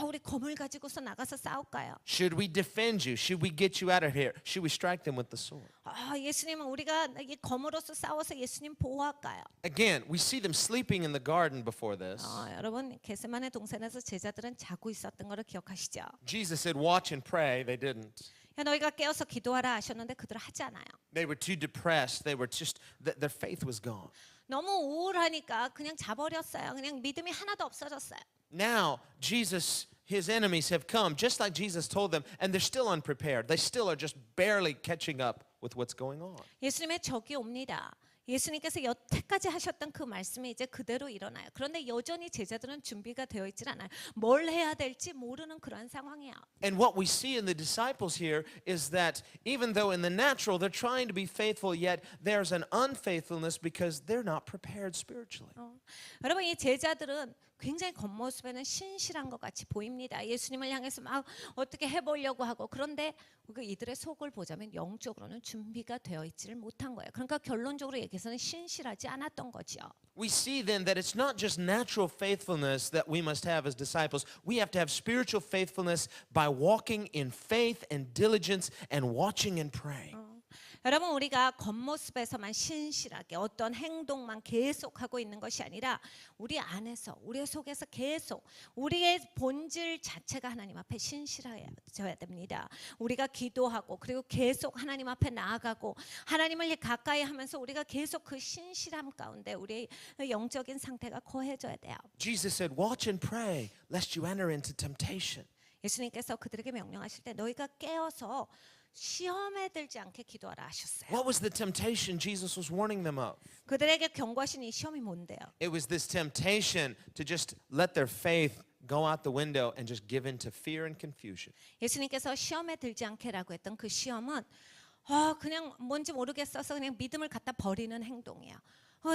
우리 검을 가지고서 나가서 싸울까요? Should we defend you? Should we get you out of here? Should we strike them with the sword?" 예수님은 우리가 이 검으로서 싸워서 예수님 보호할까요? Again, we see them sleeping in the garden before this. 여러분 게세마네 동산에서 제자들은 자고 있었던 거를 기억하시죠? Jesus said, "Watch and pray." They didn't. 너희가 깨어서 기도하라 하셨는데 그들 하지 않아요. They were too depressed. They were just their faith was gone. 너무 우울하니까 그냥 자버렸어요. 그냥 믿음이 하나도 없어졌어요. Now, his enemies have come, just like Jesus told them, and they're still unprepared. They still are just barely catching up with what's going on. 예수님의 적이 옵니다. 예수님께서 여태까지 하셨던 그 말씀이 이제 그대로 일어나요. 그런데 여전히 제자들은 준비가 되어 있질 않아요. 뭘 해야 될지 모르는 그런 상황이야. And what we see in the disciples here is that even though in the natural they're trying to be faithful, yet there's an unfaithfulness because they're not prepared spiritually. 여러분 이 제자들은 굉장히 겉모습에는 신실한 것 같이 보입니다. 예수님을 향해서 막 어떻게 해보려고 하고 그런데 이들의 속을 보자면 영적으로는 준비가 되어 있지를 못한 거예요. 그러니까 결론적으로 얘기해서는 신실하지 않았던 거죠. We see then that it's not just natural faithfulness that we must have as disciples. We have to have spiritual faithfulness by walking in faith and diligence and watching and praying. 여러분 우리가 겉모습에서만 신실하게 어떤 행동만 계속하고 있는 것이 아니라 우리 안에서 우리 속에서 계속 우리의 본질 자체가 하나님 앞에 신실해져야 됩니다. 우리가 기도하고 그리고 계속 하나님 앞에 나아가고 하나님을 가까이 하면서 우리가 계속 그 신실함 가운데 우리의 영적인 상태가 거해져야 돼요. Jesus said, "Watch and pray, lest you enter into temptation." 예수님께서 그들에게 명령하실 때 너희가 깨어서 시험에 들지 않게 기도하라 하셨어요. What was the temptation Jesus was warning them of? 그들에게 경고하신 이 시험이 뭔데요? It was this temptation to just let their faith go out the window and just give in to fear and confusion. 예수님께서 시험에 들지 않게라고 했던 그 시험은 그냥 뭔지 모르겠어서 그냥 믿음을 갖다 버리는 행동이야.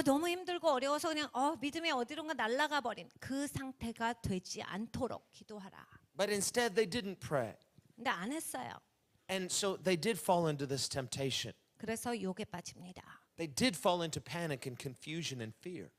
너무 힘들고 어려워서 그냥 믿음이 어디론가 날아가 버린 그 상태가 되지 않도록 기도하라. But instead they didn't pray. 근데 안 했어요. And so they did fall into this temptation. 그래서 유혹에 빠집니다. They did fall into panic and confusion and fear.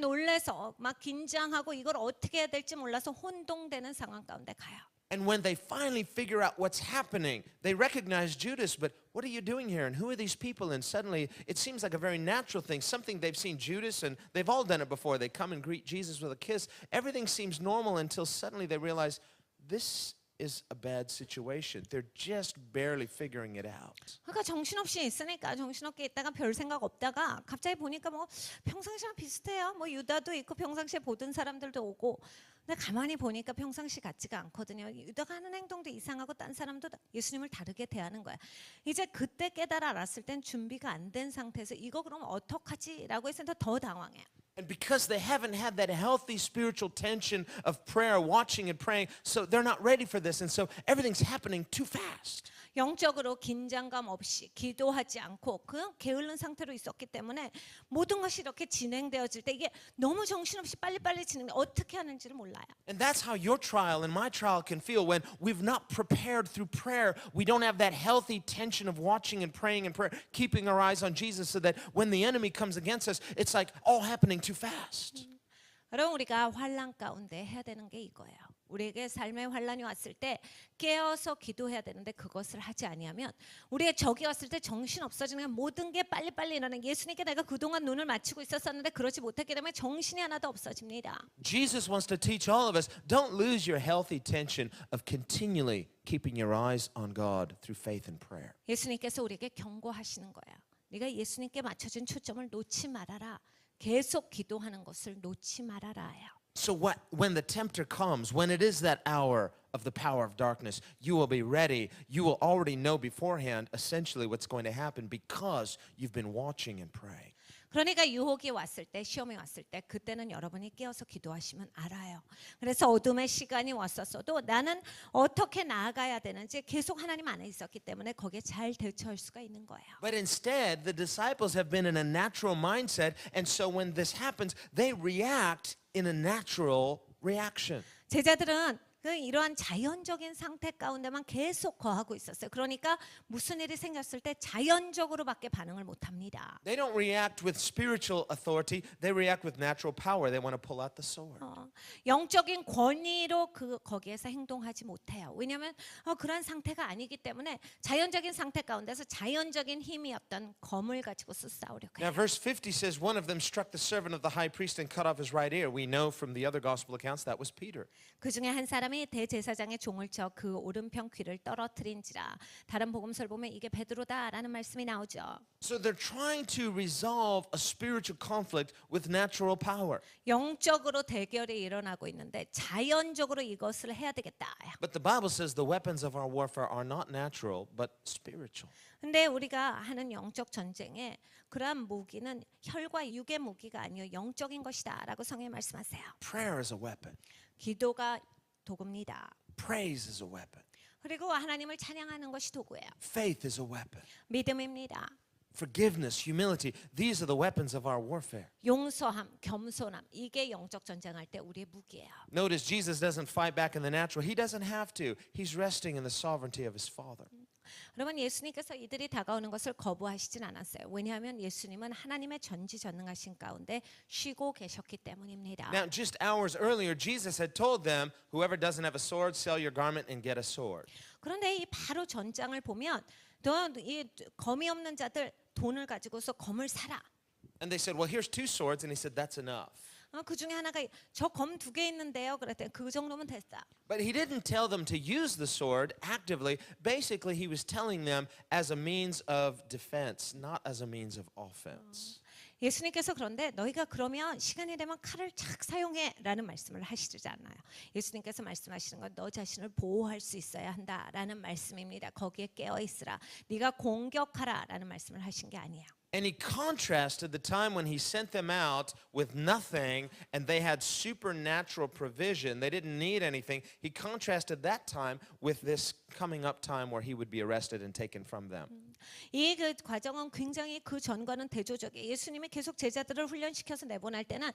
놀래서 막 긴장하고 이걸 어떻게 해야 될지 몰라서 혼동되는 상황 가운데 가요. And when they finally figure out what's happening, they recognize Judas, but what are you doing here? And who are these people? And suddenly it seems like a very natural thing, something they've seen Judas, and they've all done it before. They come and greet Jesus with a kiss. Everything seems normal until suddenly they realize this is a bad situation. They're just barely figuring it out. 그러니까 정신없이 있으니까 정신없게 있다가 별 생각 없다가 갑자기 보니까 뭐 평상시랑 비슷해요. 뭐 유다도 있고 평상시에 보던 사람들도 오고. 근데 가만히 보니까 평상시 같지가 않거든요. 유다가 하는 행동도 이상하고 딴 사람도 예수님을 다르게 대하는 거야. 이제 그때 깨달아 알았을 땐 준비가 안 된 상태에서 이거 그럼 어떡하지라고 해서 더 당황해요. And because they haven't had that healthy spiritual tension of prayer, watching and praying, so they're not ready for this. And so everything's happening too fast. 영적으로 긴장감 없이 기도하지 않고 그냥 게을른 상태로 있었기 때문에 모든 것이 이렇게 진행되어질 때 이게 너무 정신없이 빨리빨리 진행돼 어떻게 하는지를 몰라요. And that's how your trial and my trial can feel when we've not prepared through prayer. We don't have that healthy tension of watching and praying and prayer, keeping our eyes on Jesus so that when the enemy comes against us, it's like all happening too fast. 여러분 우리가 환난 가운데 해야 되는 게 이거예요. 우리에게 삶의 환난이 왔을 때 깨어서 기도해야 되는데 그것을 하지 아니하면 우리의 적이 왔을 때 정신 없어지는 모든 게 빨리빨리 일어나는 예수님께 내가 그동안 눈을 맞추고 있었었는데 그러지 못했기 때문에 정신이 하나도 없어집니다. Jesus wants to teach all of us, don't lose your healthy tension of continually keeping your eyes on God through faith and prayer. 예수님께서 우리에게 경고하시는 거예요. 네가 예수님께 맞춰진 초점을 놓지 말아라. 계속 기도하는 것을 놓지 말아라요. So when the tempter comes, when it is that hour of the power of darkness, you will be ready. You will already know beforehand essentially what's going to happen because you've been watching and praying. 그러니까 유혹이 왔을 때 시험이 왔을 때 그때는 여러분이 깨어서 기도하시면 알아요. 그래서 어둠의 시간이 왔었어도 나는 어떻게 나아가야 되는지 계속 하나님 안에 있었기 때문에 거기에 잘 대처할 수가 있는 거예요. But instead, the disciples have been in a natural mindset, and so when this happens, they react in a natural reaction. 제자들은 이러한 자연적인 상태 가운데만 계속 거하고 있었어요. 그러니까 무슨 일이 생겼을 때 자연적으로밖에 반응을 못합니다. They don't react with spiritual authority. They react with natural power. They want to pull out the sword. 영적인 권위로 거기에서 행동하지 못해요. 왜냐하면 그런 상태가 아니기 때문에 자연적인 상태 가운데서 자연적인 힘이었던 검을 가지고서 싸우려고 Now, 해요. verse 50 says, one of them struck the servant of the high priest and cut off his right ear. We know from the other gospel accounts that was Peter. 그 중에 한 사람이 사람이 대제사장의 종을 쳐 그 오른편 귀를 떨어뜨린지라. 다른 복음서를 보면 이게 베드로다라는 말씀이 나오죠. So they're trying to resolve a spiritual conflict with natural power. 영적으로 대결이 일어나고 있는데 자연적으로 이것을 해야 되겠다. But the Bible says the weapons of our warfare are not natural, but spiritual. 근데 우리가 하는 영적 전쟁에 그러한 무기는 혈과 육의 무기가 아니요 영적인 것이다라고 성경에 말씀하세요. Prayer is a weapon. 기도가 도구입니다. Praise is a weapon. 그리고 하나님을 찬양하는 것이 도구예요. Faith is a weapon. 믿음입니다. Forgiveness, humility, these are the weapons of our warfare. 용서함, 겸손함, 이게 영적 전쟁할 때 우리의 무기예요. Notice Jesus doesn't fight back in the natural. He doesn't have to. He's resting in the sovereignty of his Father. 여러분 예수님께서 이들이 다가오는 것을 거부하시진 않았어요. 왜냐하면 예수님은 하나님의 전지전능하신 가운데 쉬고 계셨기 때문입니다. Now, just hours earlier, Jesus had told them, whoever doesn't have a sword, sell your garment and get a sword. 그런데 이 바로 전장을 보면 이 검이 없는 자들 돈을 가지고서 검을 사라. And they said, well, here's 2 swords. And he said, that's enough. 그 중에 하나가 저 검 2개 있는데요. 그랬더니 그 정도면 됐다. But he didn't tell them to use the sword actively. Basically, he was telling them as a means of defense, not as a means of offense. 예수님께서 그런데 너희가 그러면 시간이 되면 칼을 착 사용해라는 말씀을 하시지 않아요. 예수님께서 말씀하시는 건 너 자신을 보호할 수 있어야 한다라는 말씀입니다. 거기에 깨어 있으라. 네가 공격하라라는 말씀을 하신 게 아니에요. And he contrasted the time when he sent them out with nothing and they had supernatural provision. They didn't need anything. He contrasted that time with this coming up time where he would be arrested and taken from them. 이 그 과정은 굉장히 그 전과는 대조적이에요. 예수님이 계속 제자들을 훈련시켜서 내보낼 때는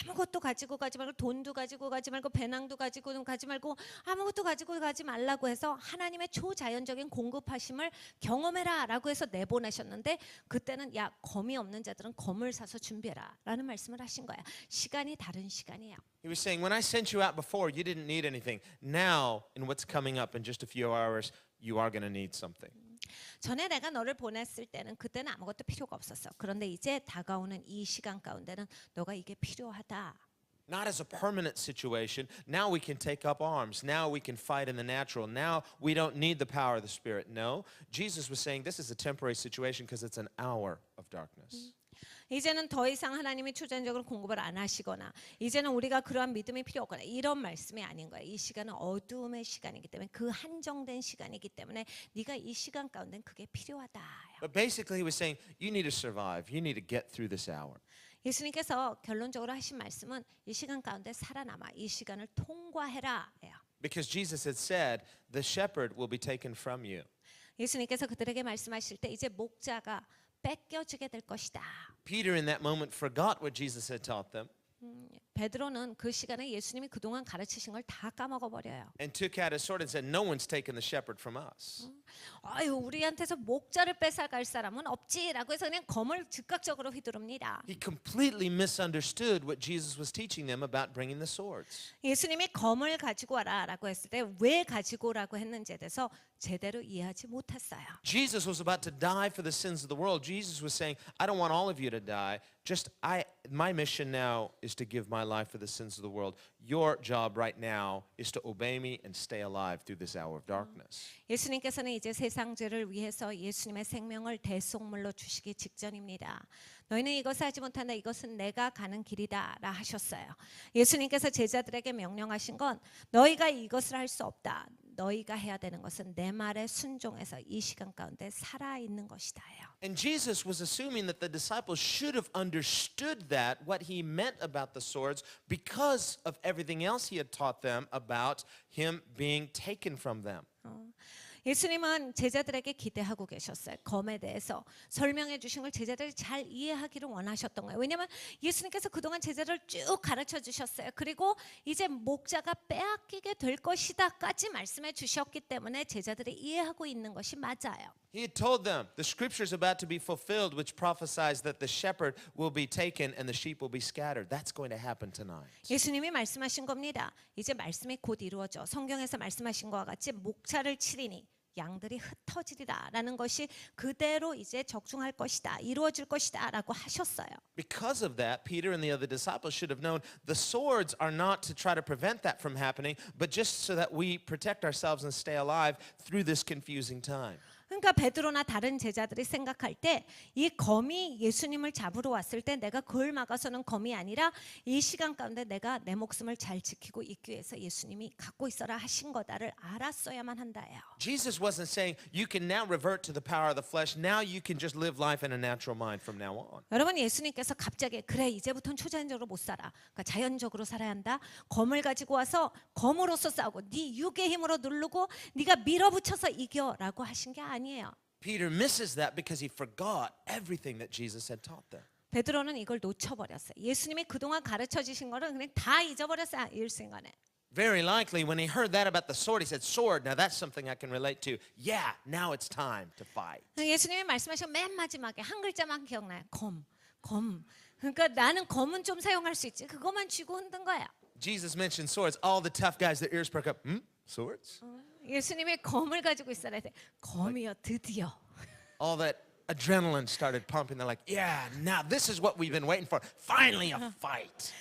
아무것도 가지고 가지 말고 돈도 가지고 가지 말고 배낭도 가지고 가지 말고 아무것도 가지고 가지 말라고 해서 하나님의 초자연적인 공급하심을 경험해라라고 해서 내보내셨는데 그때는 야 검이 없는 자들은 검을 사서 준비해라라는 말씀을 하신 거야. 시간이 다른 시간이에요. He was saying, when I sent you out before, you didn't need anything. Now, in what's coming up in just a few hours, you are going to need something. 전에 내가 너를 보냈을 때는 그때는 아무것도 필요가 없었어. 그런데 이제 다가오는 이 시간 가운데는 너가 이게 필요하다. Not as a permanent situation. Now we can take up arms. Now we can fight in the natural. Now we don't need the power of the Spirit. No, Jesus was saying this is a temporary situation because it's an hour of darkness. 이제는 더 이상 하나님이 초자연적으로 공급을 안 하시거나 이제는 우리가 그러한 믿음이 필요 없거나 이런 말씀이 아닌 거예요. 이 시간은 어두움의 시간이기 때문에 그 한정된 시간이기 때문에 네가 이 시간 가운데는 그게 필요하다. But basically he was saying you need to survive. You need to get through this hour. 예수님께서 결론적으로 하신 말씀은 이 시간 가운데 살아남아 이 시간을 통과해라예요. Because Jesus had said the shepherd will be taken from you. 예수님께서 그들에게 말씀하실 때 이제 목자가 뺏겨지게 될 것이다. Peter in that moment forgot what Jesus had taught them 베드로는 그 시간에 예수님이 그동안 가르치신 걸 다 까먹어 버려요. and took out his sword and said, no one's taken the shepherd from us. 아유 우리한테서 목자를 뺏어갈 사람은 없지라고 해서 그냥 검을 즉각적으로 휘두릅니다. He completely misunderstood what Jesus was teaching them about bringing the swords. 예수님이 검을 가지고 와라라고 했을 때 왜 가지고 오라고 했는지에 대해서 제대로 이해하지 못했어요. Jesus was about to die for the sins of the world. Jesus was saying, I don't want all of you to die. My mission now is to give my life for the sins of the world. Your job right now is to obey me and stay alive through this hour of darkness. 예수님께서는 이제 세상 죄를 위해서 예수님의 생명을 대속물로 주시기 직전입니다. 너희는 이것을 하지 못한다. 이것은 내가 가는 길이다라 하셨어요. 예수님께서 제자들에게 명령하신 건 너희가 이것을 할 수 없다. 너희가 해야 되는 것은 내 말에 순종해서 이 시간 가운데 살아 있는 것이다요. And Jesus was assuming that the disciples should have understood that, what he meant about the swords, because of everything else he had taught them about him being taken from them. 예수님은 제자들에게 기대하고 계셨어요. 검에 대해서 설명해 주신 걸 제자들이 잘 이해하기를 원하셨던 거예요. 왜냐하면 예수님께서 그동안 제자들을 쭉 가르쳐 주셨어요. 그리고 이제 목자가 빼앗기게 될 것이다까지 말씀해 주셨기 때문에 제자들이 이해하고 있는 것이 맞아요. He had told them, the scripture is about to be fulfilled, which prophesies that the shepherd will be taken and the sheep will be scattered. That's going to happen tonight. 예수님이 말씀하신 겁니다. 이제 말씀이 곧 이루어져. 성경에서 말씀하신 것과 같이 목자를 치리니 양들이 흩어지리라라는 것이 그대로 이제 적중할 것이다, 이루어질 것이다라고 하셨어요. Because of that, Peter and the other disciples should have known the swords are not to try to prevent that from happening, but just so that we protect ourselves and stay alive through this confusing time. 그러니까 베드로나 다른 제자들이 생각할 때 이 검이 예수님을 잡으러 왔을 때 내가 그걸 막아서는 검이 아니라 이 시간 가운데 내가 내 목숨을 잘 지키고 있기 위해서 예수님이 갖고 있어라 하신 거다를 알았어야만 한다예요. Jesus wasn't saying you can now revert to the power of the flesh. Now you can just live life in a natural mind from now on. 여러분 예수님께서 갑자기 그래 이제부터는 초자연적으로 못 살아. 그러니까 자연적으로 살아야 한다. 검을 가지고 와서 검으로서 싸우고 네 육의 힘으로 누르고 네가 밀어붙여서 이겨라고 하신 게 아니에요. Peter misses that because he forgot everything that Jesus had taught them. 베드로는 이걸 놓쳐버렸어요. 예수님이 그동안 가르쳐 주신 거를 그냥 다 잊어버렸어요. 일생간에. Very likely when he heard that about the sword, he said, sword, now that's something I can relate to. Yeah, now it's time to fight. 예수님이 말씀하신 맨 마지막에 한 글자만 기억나요. 검. 그러니까 나는 검은 좀 사용할 수 있지. 그것만 쥐고 흔든 거야. Jesus mentioned swords. All the tough guys, their ears perk up. Swords? 예수님이 검을 가지고 있어야 돼. 검이요 드디어. All that adrenaline started pumping. They're like, yeah, now this is what we've been waiting for. Finally a fight.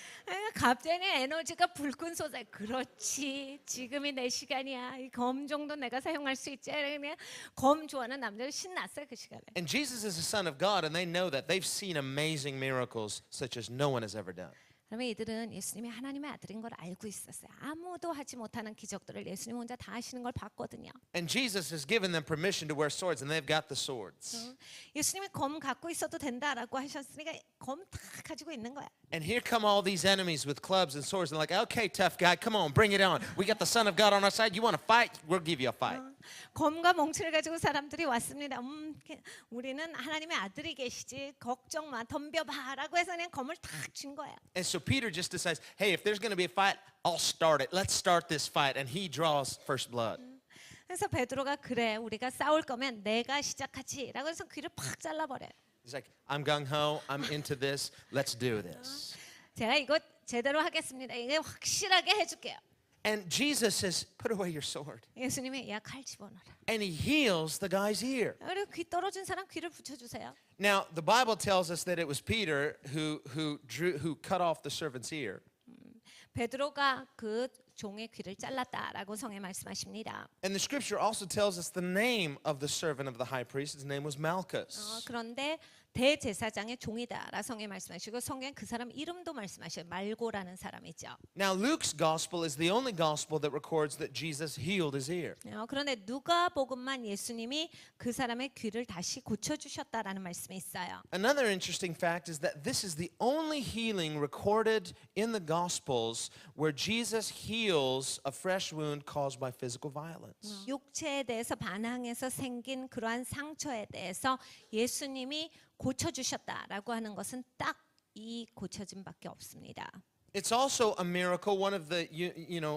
갑자기 에너지가 불끈 솟아요. 그렇지. 지금이 내 시간이야. 이 검 정도 내가 사용할 수 있지. 그냥 검 좋아하는 남자들 신났어요 그 시간에. And Jesus is the Son of God, and they know that. They've seen amazing miracles such as no one has ever done. 그러면 이들은 예수님이 하나님의 아들인 걸 알고 있었어요. 아무도 하지 못하는 기적들을 예수님 혼자 다 하시는 걸 봤거든요. And Jesus has given them permission to wear swords, and they've got the swords. 예수님이 검 갖고 있어도 된다라고 하셨으니까 검 다 가지고 있는 거야. And here come all these enemies with clubs and swords. And like, okay, tough guy, come on, bring it on. We got the Son of God on our side. You want to fight? We'll give you a fight. 검과 몽치를 가지고 사람들이 왔습니다. 우리는 하나님의 아들이 계시지 걱정 마 덤벼봐라고 해서 그냥 검을 탁 쥔 거야. And so Peter just decides, hey, if there's going to be a fight, I'll start it. Let's start this fight. And he draws first blood. 그래서 베드로가 그래 우리가 싸울 거면 내가 시작하지라고 해서 귀를 팍 잘라버려요. He's like, I'm gung-ho. I'm into this. Let's do this. 제가 이거 제대로 하겠습니다. 이게 확실하게 해줄게요. And Jesus says, put away your sword. 예수님이 야 칼 집어넣어라. And he heals the guy's ear. 그리고 귀 떨어진 사람 귀를 붙여주세요. Now, the Bible tells us that it was Peter who cut off the servant's ear. 베드로가 그 종의 귀를 잘랐다라고 성에 말씀하십니다. And the scripture also tells us the name of the servant of the high priest. His name was Malchus. 그런데 대제사장의 종이다라 성에 말씀하시고 성경 그 사람 이름도 말씀하셔요. 말고라는 사람이죠. Now, Luke's gospel is the only gospel that records that Jesus healed his ear. 그런데 누가복음만 예수님이 그 사람의 귀를 다시 고쳐주셨다라는 말씀이 있어요. Another interesting fact is that this is the only healing recorded in the gospels where Jesus heals a fresh wound caused by physical violence. 육체에 대해서 반항해서 생긴 그러한 상처에 대해서 예수님이 고쳐주셨다라고 하는 것은 딱 이 고쳐짐밖에 없습니다. It's also a miracle, one of the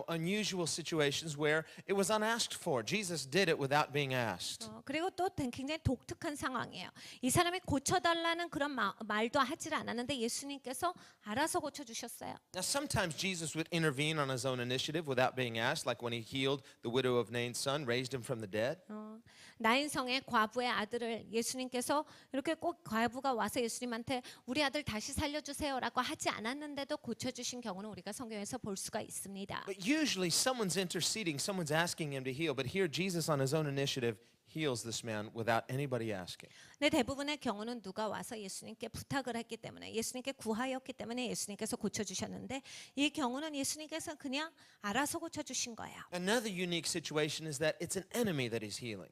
unusual situations where it was unasked for. Jesus did it without being asked. 그리고 또 굉장히 독특한 상황이에요. 이 사람이 고쳐달라는 그런 말도 하질 않았는데 예수님께서 알아서 고쳐주셨어요. Now, sometimes Jesus would intervene on his own initiative without being asked, like when he healed the widow of Nain's son, raised him from the dead. 나인성의 과부의 아들을 예수님께서 이렇게 꼭 과부가 와서 예수님한테 우리 아들 다시 살려주세요라고 하지 않았는데도 고쳐주신 경우는 우리가 성경에서 볼 수가 있습니다. But usually someone's interceding, someone's asking him to heal. But here Jesus on his own initiative heals this man without anybody asking. 네, 대부분의 경우는 누가 와서 예수님께 부탁을 했기 때문에 예수님께 구하였기 때문에 예수님께서 고쳐주셨는데 이 경우는 예수님께서 그냥 알아서 고쳐주신 거예요. Another unique situation is that it's an enemy that he's healing.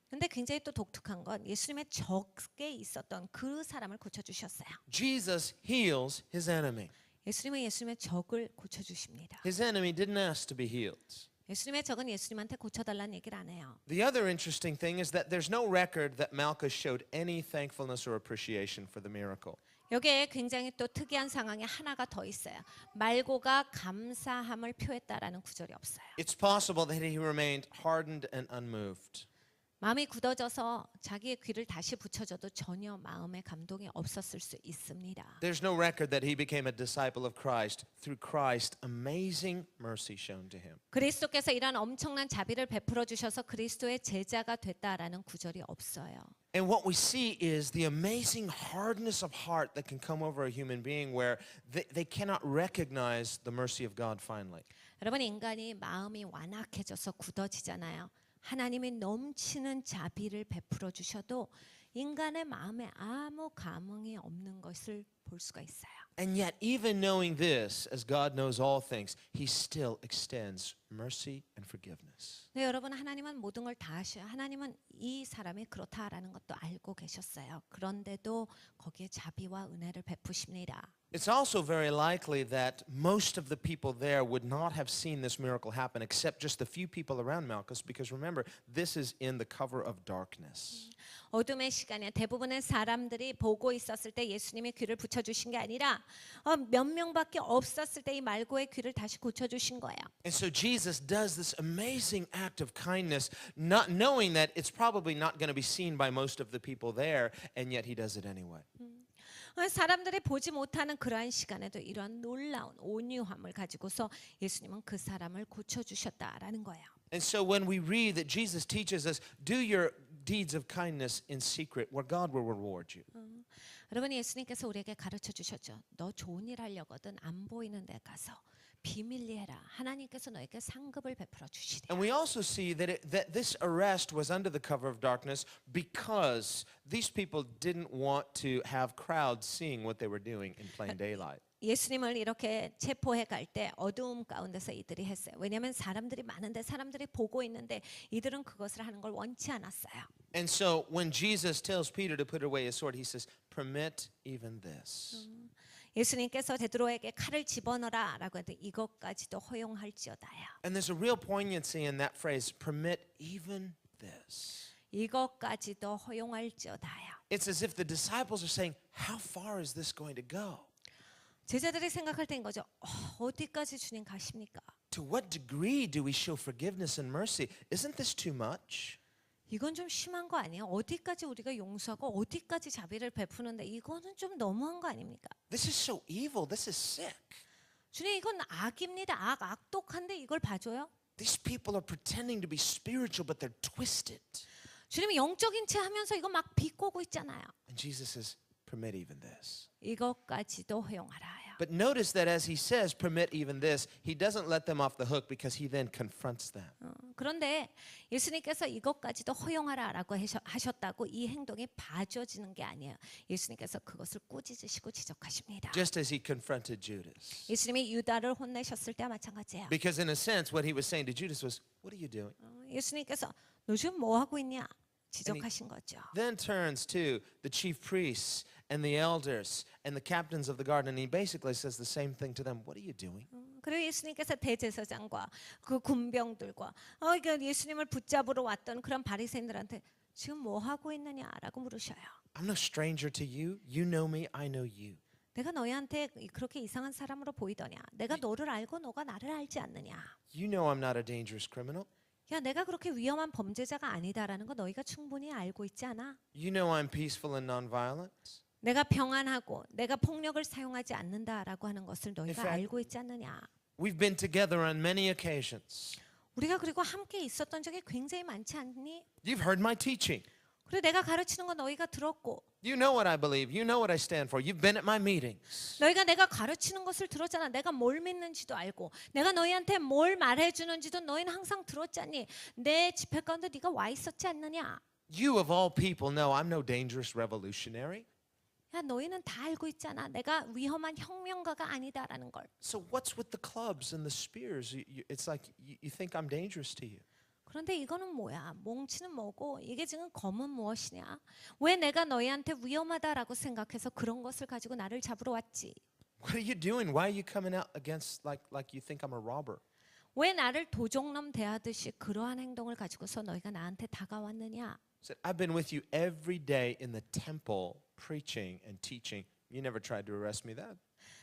근데 굉장히 또 독특한 건 예수님의 적에 있었던 그 사람을 고쳐주셨어요. Jesus heals his enemy. 예수님은 예수님의 적을 고쳐주십니다. His enemy didn't ask to be healed. 예수님의 적은 예수님한테 고쳐달라는 얘기를 안 해요. The other interesting thing is that there's no record that Malchus showed any thankfulness or appreciation for the miracle. 여기에 굉장히 또 특이한 상황이 하나가 더 있어요. 말고가 감사함을 표했다라는 구절이 없어요. It's possible that he remained hardened and unmoved. 마음이 굳어져서 자기의 귀를 다시 붙여줘도 전혀 마음에 감동이 없었을 수 있습니다. There's no record that he became a disciple of Christ through Christ's amazing mercy shown to him. 그리스도께서 이런 엄청난 자비를 베풀어 주셔서 그리스도의 제자가 됐다라는 구절이 없어요. And what we see is the amazing hardness of heart that can come over a human being where they cannot recognize the mercy of God finally. 여러분 인간이 마음이 완악해져서 굳어지잖아요. 하나님이 넘치는 자비를 베풀어 주셔도 인간의 마음에 아무 감흥이 없는 것을 볼 수가 있어요. And yet, even knowing this, as God knows all things, He still extends mercy and forgiveness. 네, 여러분 하나님은 모든 걸 다 아셔요. 하나님은 이 사람이 그렇다라는 것도 알고 계셨어요. 그런데도 거기에 자비와 은혜를 베푸십니다. It's also very likely that most of the people there would not have seen this miracle happen except just the few people around Malchus, because remember, this is in the cover of darkness. 어둠의 시간에 대부분의 사람들이 보고 있었을 때 예수님이 귀를 붙여주신 게 아니라 몇 명밖에 없었을 때 이 말고의 귀를 다시 고쳐주신 거예요. And so Jesus does this amazing act of kindness, not knowing that it's probably not going to be seen by most of the people there, and yet He does it anyway. 사람들이 보지 못하는 그러한 시간에도 이러한 놀라운 온유함을 가지고서 예수님은 그 사람을 고쳐주셨다라는 거예요. And so when we read that Jesus teaches us, do your deeds of kindness in secret, where God will reward you. 여러분 예수님께서 우리에게 가르쳐 주셨죠. 너 좋은 일 하려거든 안 보이는 데 가서 비밀리 해라. 하나님께서 너에게 상급을 베풀어 주시리라. And we also see that this arrest was under the cover of darkness because these people didn't want to have crowds seeing what they were doing in plain daylight. 예수님을 이렇게 체포해 갈 때 어두움 가운데서 이들이 했어요. 왜냐하면 사람들이 많은데 사람들이 보고 있는데 이들은 그것을 하는 걸 원치 않았어요. And so when Jesus tells Peter to put away his sword, he says, "Permit even this." 예수님께서 베드로에게 칼을 집어넣어라라고 했더니 이것까지도 허용할지어다요. And there's a real poignancy in that phrase, "Permit even this." 이것까지도 허용할지어다요. It's as if the disciples are saying, "How far is this going to go? 제자들이 생각할 때인 거죠. 어디까지 주님 가십니까? To what degree do we show forgiveness and mercy? Isn't this too much?" 이건 좀 심한 거 아니에요? 어디까지 우리가 용서하고 어디까지 자비를 베푸는데 이거는 좀 너무한 거 아닙니까? This is so evil. This is sick. 주님 이건 악입니다. 악독한데 이걸 봐줘요? These people are pretending to be spiritual, but they're twisted. 주님이 영적인 체 하면서 이거 막 비꼬고 있잖아요. And Jesus says, "Permit even this." 이것까지도 허용하라요. But notice that as he says, "Permit even this," he doesn't let them off the hook because he then confronts them. 그런데 예수님께서 이것까지도 허용하라라고 하셨다고 이 행동이 봐줘지는 게 아니에요. 예수님께서 그것을 꾸짖으시고 지적하십니다. Just as he confronted Judas. 예수님이 유다를 혼내셨을 때와 마찬가지예요. Because in a sense, what he was saying to Judas was, "What are you doing?" 예수님께서 너 지금 뭐 하고 있냐 지적하신 거죠. Then turns to the chief priests and the elders and the captains of the guard, and he basically says the same thing to them. "What are you doing?" 그리고 예수님께서 대제사장과 그 군병들과 그러니까 예수님을 붙잡으러 왔던 그런 바리새인들한테 지금 뭐 하고 있느냐라고 물으셔요. "I'm no stranger to you. You know me. I know you." 내가 너희한테 그렇게 이상한 사람으로 보이더냐? 내가 너를 알고 너가 나를 알지 않느냐? You know I'm not a dangerous criminal. 야, 내가 그렇게 위험한 범죄자가 아니다라는 거 너희가 충분히 알고 있지 않아? You know I'm peaceful and nonviolent. 내가 평안하고 내가 폭력을 사용하지 않는다라고 하는 것을 너희가 fact- 알고 있지 않느냐? We've been together on many occasions. 우리가 그리고 함께 있었던 적이 굉장히 많지 않니? You've heard my teaching. 그리고 내가 가르치는 거 너희가 들었고 You know what I believe. You know what I stand for. You've been at my meetings. 너희가 내가 가르치는 것을 들었잖아. 내가 뭘 믿는지도 알고 내가 너희한테 뭘 말해주는지도 너희는 항상 들었잖니. 내 집회 가운데 네가 와 있었지 않느냐? You of all people know I'm no dangerous revolutionary. 야, 너희는 다 알고 있잖아. 내가 위험한 혁명가가 아니다라는 걸. So what's with the clubs and the spears? It's like you think I'm dangerous to you. 그런데 이거는 뭐야? 몽치는 뭐고 이게 지금 검은 무엇이냐? 왜 내가 너희한테 위험하다라고 생각해서 그런 것을 가지고 나를 잡으러 왔지? What are you doing? Why are you coming out against like you think I'm a robber? 왜 나를 도적놈 대하듯이 그러한 행동을 가지고서 너희가 나한테 다가왔느냐? Said, I've been with you every day in the temple preaching and teaching. You never tried to arrest me then.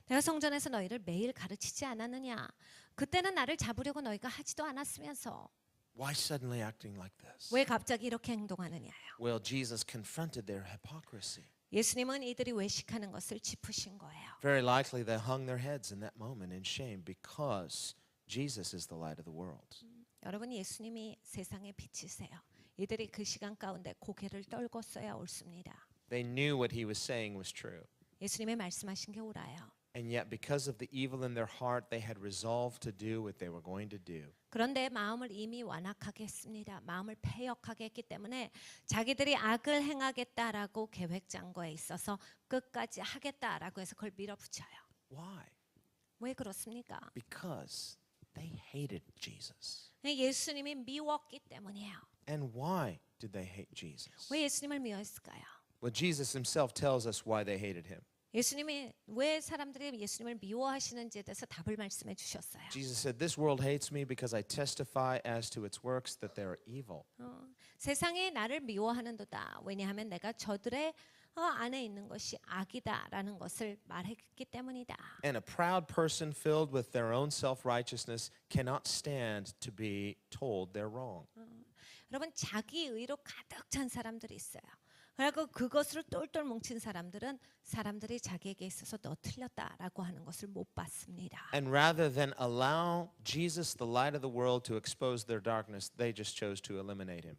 내가 성전에서 너희를 매일 가르치지 않았느냐? 그때는 나를 잡으려고 너희가 하지도 않았으면서. Why suddenly acting like this? 왜 갑자기 이렇게 행동하느냐요. Well, Jesus confronted their hypocrisy. 예수님은 이들이 외식하는 것을 짚으신 거예요. Very likely they hung their heads in that moment in shame because Jesus is the light of the world. 여러분 예수님이 세상의 빛이세요. 이들이 그 시간 가운데 고개를 떨궜어야 옳습니다. They knew what he was saying was true. 예수님의 말씀하신 게 옳아요. And yet because of the evil in their heart, they had resolved to do what they were going to do. 그런데 마음을 이미 완악하게 했습니다. 마음을 패역하게 했기 때문에 자기들이 악을 행하겠다라고 계획 짠 거에 있어서 끝까지 하겠다라고 해서 그걸 밀어붙여요. Why? 왜 그렇습니까? Because they hated Jesus. 예수님이 미웠기 때문이에요. And why did they hate Jesus? 왜 예수님을 미워했을까요? Well, Jesus himself tells us why they hated him. 예수님이 왜 사람들이 예수님을 미워하시는지에 대해서 답을 말씀해 주셨어요. Jesus said, "This world hates me because I testify as to its works that they are evil." 세상이 나를 미워하는도다. 왜냐하면 내가 저들의 안에 있는 것이 악이다라는 것을 말했기 때문이다. And a proud person filled with their own self-righteousness cannot stand to be told they're wrong. 여러분 자기 의로 가득 찬 사람들이 있어요. 그리고 그것으로 똘똘 뭉친 사람들은 사람들이 자기에게 있어서 너 틀렸다라고 하는 것을 못 받습니다. And rather than allow Jesus, the light of the world, to expose their darkness, they just chose to eliminate him.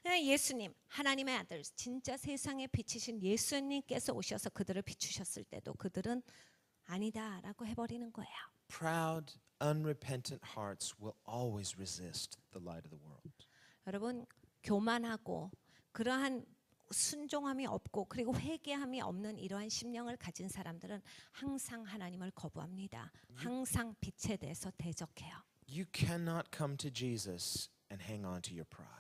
예수님, 하나님의 아들, 진짜 세상의 빛이신 예수님께서 오셔서 그들을 비추셨을 때도 그들은 아니다라고 해버리는 거예요. Proud, unrepentant hearts will always resist the light of the world. 여러분 교만하고 그러한 순종함이 없고 그리고 회개함이 없는 이러한 심령을 가진 사람들은 항상 하나님을 거부합니다. 항상 빛에 대해서 대적해요. You cannot come to Jesus and hang on to your pride.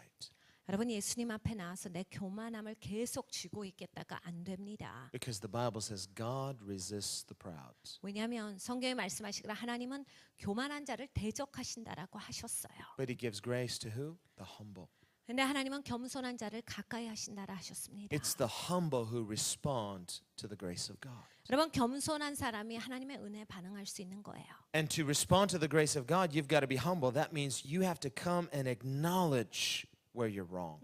여러분 예수님 앞에 나와서 내 교만함을 계속 쥐고 있겠다가 안 됩니다. Because the Bible says God resists the proud. 왜냐하면 성경에 말씀하시기를 하나님은 교만한 자를 대적하신다라고 하셨어요. But he gives grace to who? The humble. 근데 하나님은 겸손한 자를 가까이 하신다라 하셨습니다. It's the humble who respond to the grace of God. 여러분 겸손한 사람이 하나님의 은혜에 반응할 수 있는 거예요. And to respond to the grace of God, you've got to be humble. That means you have to come and acknowledge where you're wrong.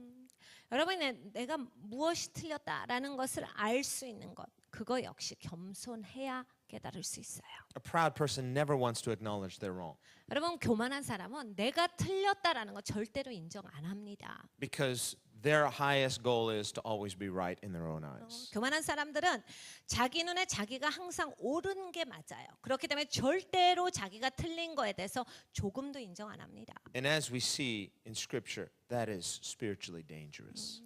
여러분 내가 무엇이 틀렸다라는 것을 알 수 있는 것 그거 역시 겸손해야 깨달을 수 있어요. A proud person never wants to acknowledge they're wrong 여러분 교만한 사람은 내가 틀렸다라는 거 절대로 인정 안 합니다. because their highest goal is to always be right in their own eyes. 교만한 사람들은 자기 눈에 자기가 항상 옳은 게 맞아요. 그렇기 때문에 절대로 자기가 틀린 거에 대해서 조금도 인정 안 합니다. And as we see in Scripture, that is spiritually dangerous.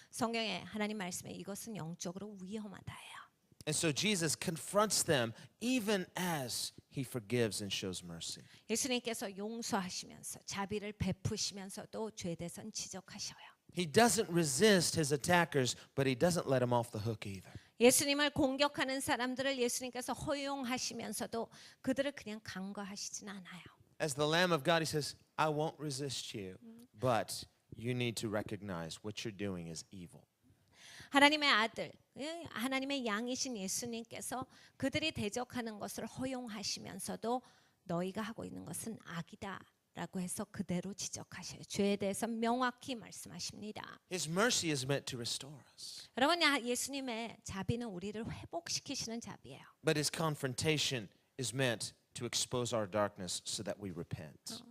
성경에 하나님 말씀에 이것은 영적으로 위험하다예요. And so Jesus confronts them even as he forgives and shows mercy. 예수님께서 용서하시면서 자비를 베푸시면서도 죄에 대해서는 지적하셔요. He doesn't resist his attackers, but he doesn't let them off the hook either. 예수님을 공격하는 사람들을 예수님께서 허용하시면서도 그들을 그냥 간과하시지는 않아요. As the Lamb of God, he says, I won't resist you, but you need to recognize what you're doing is evil. 하나님의 아들, 하나님의 양이신 예수님께서 그들이 대적하는 것을 허용하시면서도 너희가 하고 있는 것은 악이다라고 해서 그대로 지적하셔요. 죄에 대해서 명확히 말씀하십니다. His mercy is meant to restore us, 여러분, 예수님의 자비는 우리를 회복시키시는 자비예요. but his confrontation is meant to expose our darkness so that we repent.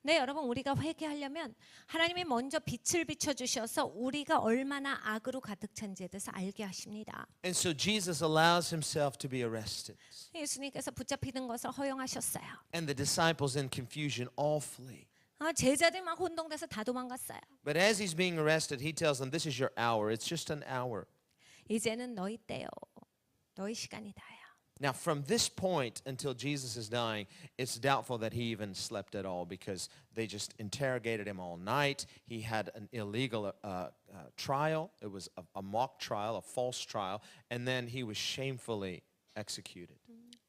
네, 여러분 우리가 회개하려면 하나님이 먼저 빛을 비춰 주셔서 우리가 얼마나 악으로 가득 찬지에 대해서 알게 하십니다. And so Jesus allows himself to be arrested, 예수님께서 붙잡히는 것을 허용하셨어요. and the disciples in confusion all flee. 제자들 막 혼동돼서 다 도망갔어요. But as he's being arrested, he tells them, this is your hour. It's just an hour. 이제는 너희 때요, 너희 시간이다요. Now, from this point until Jesus is dying, it's doubtful that he even slept at all because they just interrogated him all night. He had an illegal trial. It was a mock trial, a false trial, and then he was shamefully executed.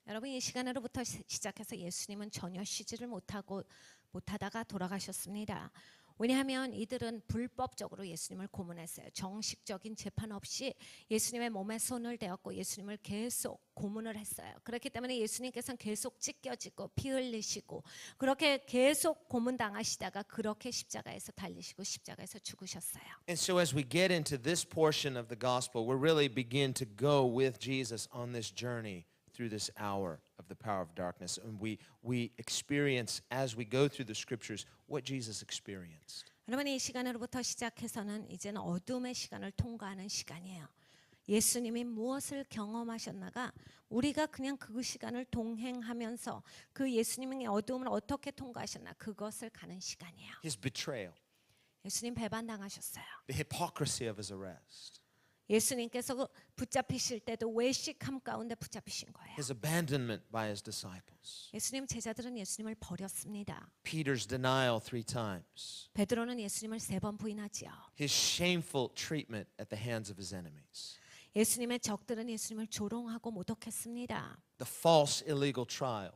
여러분 이 시간으로부터 시작해서 예수님은 전혀 쉬지를 못하다가 돌아가셨습니다. 왜냐하면 이들은 불법적으로 예수님을 고문했어요. 정식적인 재판 없이 예수님의 몸에 손을 대었고 예수님을 계속 고문을 했어요. 그렇기 때문에 예수님께서는 계속 찢겨지고 피 흘리시고 그렇게 계속 고문당하시다가 그렇게 십자가에서 달리시고 십자가에서 죽으셨어요. And so as we get into this portion of the gospel, we really begin to go with Jesus on this journey through this hour of the power of darkness. And we experience, as we go through the scriptures, what Jesus experienced. 여러분 이 시간으로부터 시작해서는 이제는 어둠의 시간을 통과하는 시간이에요. 예수님이 무엇을 경험하셨나가 우리가 그냥 그 시간을 동행하면서 그 예수님의 어둠을 어떻게 통과하셨나 그것을 가는 시간이에요. His betrayal, 예수님 배반당하셨어요. the hypocrisy of his arrest, 예수님께서 붙잡히실 때도 외식함 가운데 붙잡히신 거예요. his abandonment by his disciples, 예수님 제자들은 예수님을 버렸습니다. Peter's denial 3 times, 베드로는 예수님을 3번 부인하지요. his shameful treatment at the hands of his enemies, 예수님의 적들은 예수님을 조롱하고 모독했습니다. the false illegal trial,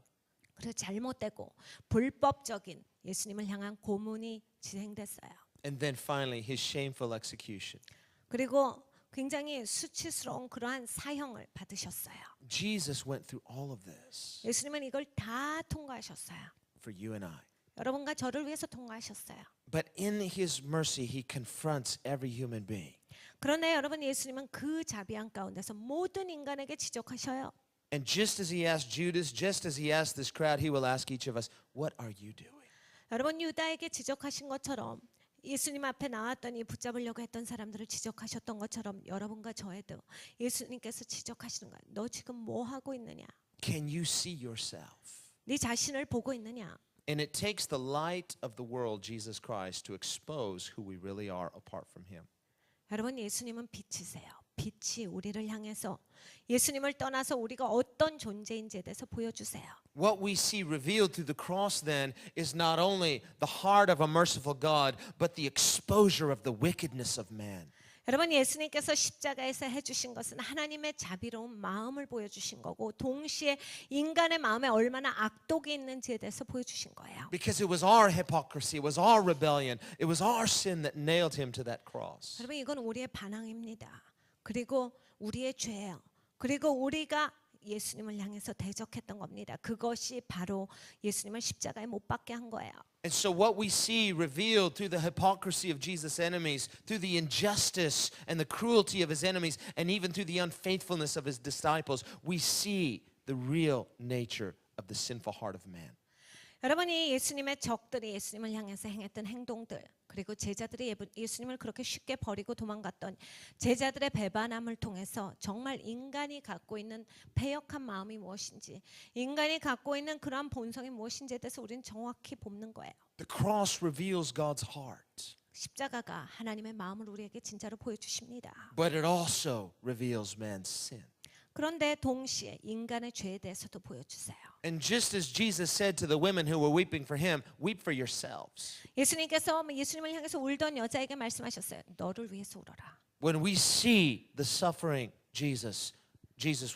그래서 잘못되고 불법적인 예수님을 향한 고문이 진행됐어요. and then finally his shameful execution. 그리고 굉장히 수치스러운 그러한 사형을 받으셨어요. Jesus went through all of this 예수님은 이걸 다 통과하셨어요. for you and I. 여러분과 저를 위해서 통과하셨어요. But in his mercy, he confronts every human being. 그런데 여러분 예수님은 그 자비한 가운데서 모든 인간에게 지적하셔요. And just as he asked Judas, just as he asked this crowd, he will ask each of us, what are you doing? 여러분 유다에게 지적하신 것처럼 예수님 앞에 나왔더니 붙잡으려고 했던 사람들을 지적하셨던 것처럼 여러분과 저에도 예수님께서 지적하시는 거예요. 너 지금 뭐 하고 있느냐? Can you see yourself? 네 자신을 보고 있느냐? And it takes the light of the world, Jesus Christ, to expose who we really are apart from him. 여러분 예수님은 빛이세요. 빛이 우리를 향해서 예수님을 떠나서 우리가 어떤 존재인지에 대해서 보여주세요. What we see revealed through the cross then is not only the heart of a merciful God, but the exposure of the wickedness of man. 여러분 예수님께서 십자가에서 해주신 것은 하나님의 자비로운 마음을 보여주신 거고 동시에 인간의 마음에 얼마나 악독이 있는지에 대해서 보여주신 거예요. Because it was our hypocrisy, it was our rebellion, it was our sin that nailed him to that cross. 여러분 이건 우리의 반항입니다. 그리고 우리의 죄예요. 그리고 우리가 예수님을 향해서 대적했던 겁니다. 그것이 바로 예수님을 십자가에 못 박게 한 거예요. And so what we see revealed through the hypocrisy of Jesus' enemies, through the injustice and the cruelty of his enemies, and even through the unfaithfulness of his disciples, we see the real nature of the sinful heart of man. 여러분이 예수님의 적들이 예수님을 향해서 행했던 행동들 그리고 제자들이 예수님을 그렇게 쉽게 버리고 도망갔던 제자들의 배반함을 통해서 정말 인간이 갖고 있는 패역한 마음이 무엇인지 인간이 갖고 있는 그러한 본성이 무엇인지에 대해서 우리는 정확히 보는 거예요. The cross reveals God's heart, 십자가가 하나님의 마음을 우리에게 진짜로 보여주십니다. but it also reveals man's sin. 그런데 동시에 인간의 죄에 대해서도 보여주세요. And just as Jesus said to the women who were weeping for him, weep for yourselves. 예수님께서 예수님을 향해서 울던 여자에게 말씀하셨어요. 너를 위해서 울어라. When we see the suffering Jesus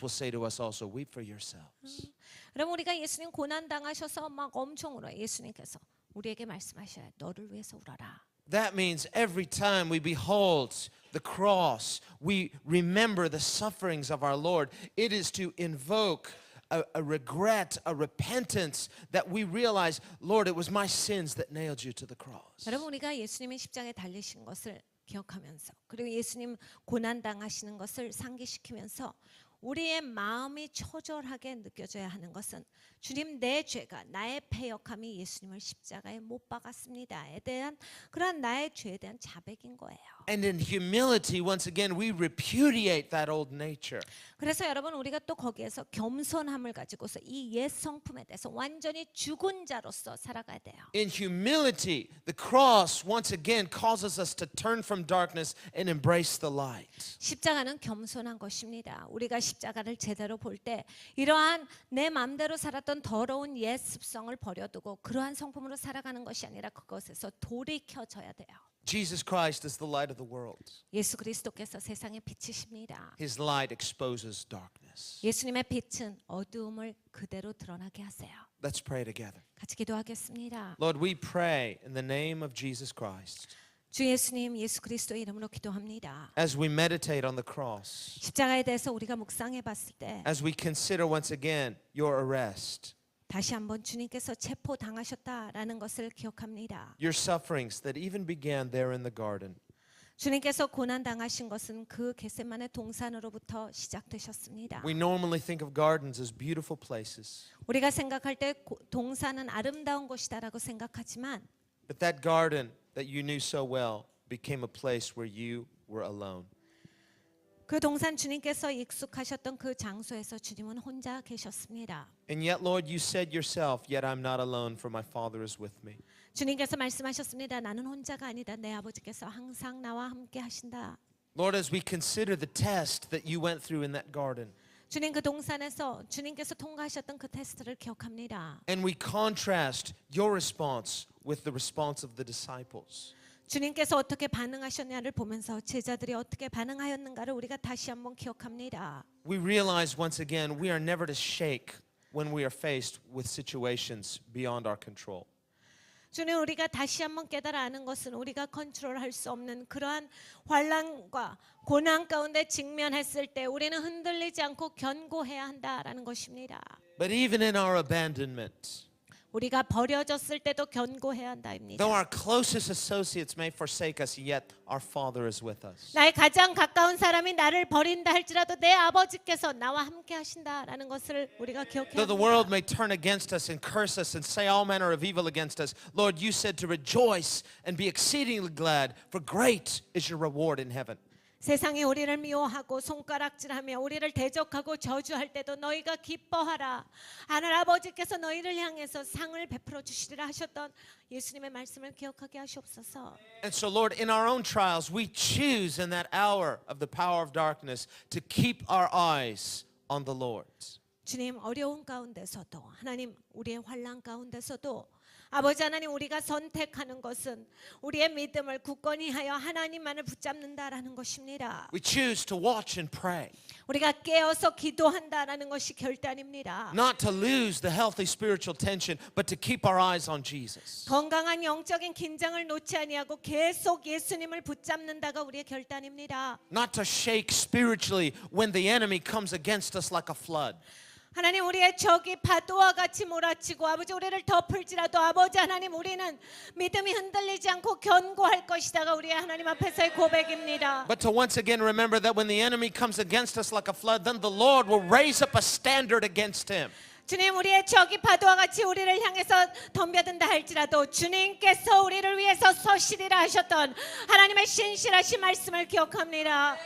will say to us also, weep for yourselves. 여러분 우리가 예수님 고난 당하셔서 막 엄청 울어요. 예수님께서 우리에게 말씀하셔요. 너를 위해서 울어라. That means every time we behold the cross, we remember the sufferings of our Lord. It is to invoke a regret, a repentance that we realize, Lord, it was my sins that nailed you to the cross. 여러분 우리가 예수님이 십자가에 달리신 것을 기억하면서 그리고 예수님 고난 당하시는 것을 상기시키면서 우리의 마음이 초절하게 느껴져야 하는 것은 주님 내 죄가 나의 패역함이 예수님을 십자가에 못 박았습니다에 대한 그러한 나의 죄에 대한 자백인 거예요. And in humility, once again, we repudiate that old nature. 그래서 여러분 우리가 또 거기에서 겸손함을 가지고서 이 옛 성품에 대해서 완전히 죽은 자로서 살아가야 돼요. In humility, the cross once again causes us to turn from darkness and embrace the light. 십자가는 겸손한 것입니다. 우리가 십자가를 제대로 볼 때 이러한 내 마음대로 살았던 더러운 옛 습성을 버려두고 그러한 성품으로 살아가는 것이 아니라 그것에서 돌이켜져야 돼요. Jesus Christ is the light of the world. 예수 그리스도께서 세상의 빛이십니다. His light exposes darkness. 예수님의 빛은 어두움을 그대로 드러나게 하세요. Let's pray together. 같이 기도하겠습니다. Lord, we pray in the name of Jesus Christ. 주 예수님, 예수 그리스도의 이름으로 기도합니다. As we meditate on the cross, 십자가에 대해서 우리가 묵상해 봤을 때 as we consider once again your arrest, 다시 한번 주님께서 체포당하셨다라는 것을 기억합니다. your sufferings that even began there in the garden. 주님께서 고난 당하신 것은 그 겟세마네 동산으로부터 시작되셨습니다. We normally think of gardens as beautiful places, 우리가 생각할 때 동산은 아름다운 곳이다라고 생각하지만 but that garden that you knew so well became a place where you were alone. 그 동산 주님께서 익숙하셨던 그 장소에서 주님은 혼자 계셨습니다. And yet, Lord, you said yourself, yet I'm not alone, for my Father is with me. 주님께서 말씀하셨습니다. 나는 혼자가 아니다. 내 아버지께서 항상 나와 함께 하신다. Lord, as we consider the test that you went through in that garden, 주님 그 동산에서 주님께서 통과하셨던 그 테스트를 기억합니다. and we contrast your response with the response of the disciples, 주님께서 어떻게 반응하셨냐를 보면서 제자들이 어떻게 반응하였는가를 우리가 다시 한번 기억합니다. we realize once again we are never to shake when we are faced with situations beyond our control. 주님, 우리가 다시 한번 깨달아 아는 것은 우리가 컨트롤할 수 없는 그러한 환난과 고난 가운데 직면했을 때 우리는 흔들리지 않고 견고해야 한다라는 것입니다. But even in our abandonment, 우리가 버려졌을 때도 견고해야 한다입니다. though our closest associates may forsake us, yet our Father is with us. 나의 가장 가까운 사람이 나를 버린다 할지라도 내 아버지께서 나와 함께 하신다라는 것을 우리가 기억해야 Though the world 합니다. may turn against us and curse us and say all manner of evil against us, Lord, you said to rejoice and be exceedingly glad, for great is your reward in heaven. 세상이 우리를 미워하고 손가락질하며 우리를 대적하고 저주할 때도 너희가 기뻐하라. 하늘 아버지께서 너희를 향해서 상을 베풀어 주시리라 하셨던 예수님의 말씀을 기억하게 하시옵소서. And so, Lord, in our own trials, we choose in that hour of the power of darkness to keep our eyes on the Lord. 주님, 어려운 가운데서도 하나님 우리의 환난 가운데서도 아버지 하나님, 우리가 선택하는 것은 우리의 믿음을 굳건히 하여 하나님만을 붙잡는다라는 것입니다. We choose to watch and pray, 우리가 깨어서 기도한다라는 것이 결단입니다. not to lose the healthy spiritual tension, but to keep our eyes on Jesus. 건강한 영적인 긴장을 놓지 아니하고 계속 예수님을 붙잡는다가 우리의 결단입니다. Not to shake spiritually when the enemy comes against us like a flood. 하나님, 우리의 적이 파도와 같이 몰아치고 아버지 우리를 덮을지라도 아버지 하나님, 우리는 믿음이 흔들리지 않고 견고할 것이다가 우리의 하나님 앞에서의 고백입니다. But to once again remember that when the enemy comes against us like a flood, then the Lord will raise up a standard against him. 주님, 우리의 적이 파도와 같이 우리를 향해서 덤벼든다 할지라도 주님께서 우리를 위해서 서시리라 하셨던 하나님의 신실하신 말씀을 기억합니다.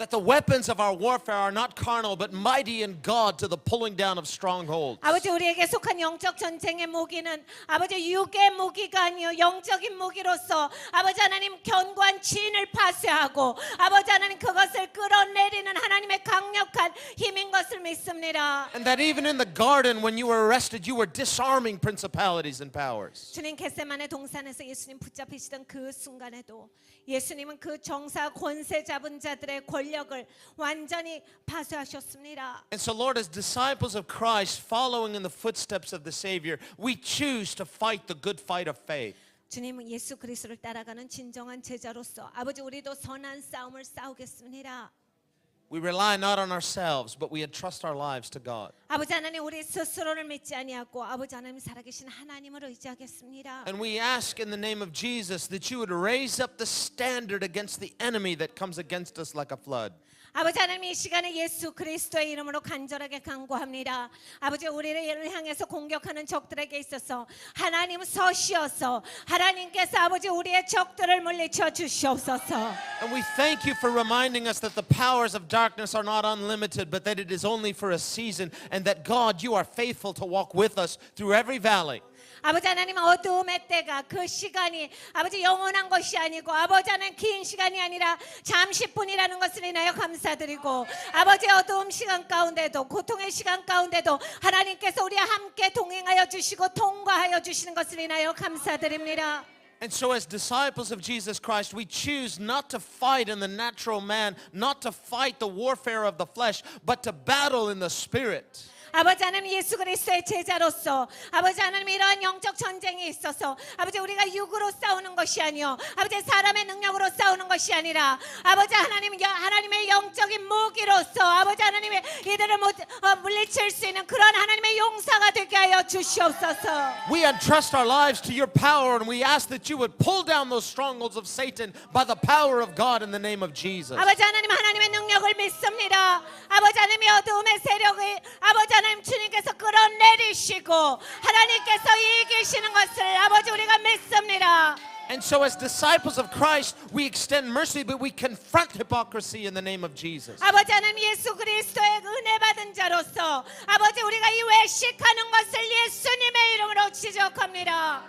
That the weapons of our warfare are not carnal, but mighty in God to the pulling down of strongholds. 아버지, 우리에게 속한 영적 전쟁의 무기는 아버지 육의 무기가 아니요 영적인 무기로서 아버지 하나님 견고한 진을 파쇄하고 아버지 하나님 그것을 끌어내리는 하나님의 강력한 힘인 것을 믿습니다. And that even in the garden when you were arrested, you were disarming principalities and powers. 주님, 겟세마네 동산에서 예수님 붙잡히시던 그 순간에도 예수님은 그 정사 권세 잡은 자들의 권력을 완전히 파쇄하셨습니다. And so, Lord, as disciples of Christ, following in the footsteps of the Savior, we choose to fight the good fight of faith. 주님은 예수 그리스도를 따라가는 진정한 제자로서 아버지 우리도 선한 싸움을 싸우겠습니다. We rely not on ourselves, but we entrust our lives to God. 아버지 하나님, 우리 스스로를 믿지 아니하고 아버지 하나님 살아계신 하나님을 의지하겠습니다. And we ask in the name of Jesus that you would raise up the standard against the enemy that comes against us like a flood. 아버지 하나님, 이 시간에 예수 그리스도의 이름으로 간절하게 간구합니다. 아버지, 우리를 향해서 공격하는 적들에게 있어서 하나님 서시어서 하나님께서 아버지 우리의 적들을 물리쳐 주시옵소서. And we thank you for reminding us that the powers of darkness are not unlimited, but that it is only for a season, and that God, you are faithful to walk with us through every valley. 아버지 하나님, 어두움의 때가 그 시간이 아버지 영원한 것이 아니고 아버지 하나님 긴 시간이 아니라 잠시뿐이라는 것을 인하여 감사드리고 아버지 어두움 시간 가운데도 고통의 시간 가운데도 하나님께서 우리와 함께 동행하여 주시고 통과하여 주시는 것을 인하여 감사드립니다. And so as disciples of Jesus Christ, we choose not to fight in the natural man, not to fight the warfare of the flesh, but to battle in the spirit. 아버지 하나님 예수 그리스도의 제자로서 아버지 하나님 이러한 영적 전쟁이 있어서 아버지 우리가 육으로 싸우는 것이 아니요 아버지 사람의 능력으로 싸우는 것이 아니라 아버지 하나님의 영적인 무기로서 아버지 하나님의 이들을 물리칠 수 있는 그런 하나님의 용사가 되게 하여 주시옵소서. We entrust our lives to your power, and we ask that you would pull down those strongholds of Satan by the power of God in the name of Jesus. 아버지 하나님의 능력을 믿습니다. 아버지 하나님의 어두움의 세력을 아버지 하나님 주님께서 끌어내리시고 하나님께서 이기시는 것을 아버지 우리가 믿습니다. And so as disciples of Christ, we extend mercy, but we confront hypocrisy in the name of Jesus. 아버지 하나님 예수 그리스도의 은혜 받은 자로서 아버지 우리가 이 외식하는 것을 예수님의 이름으로 지적합니다.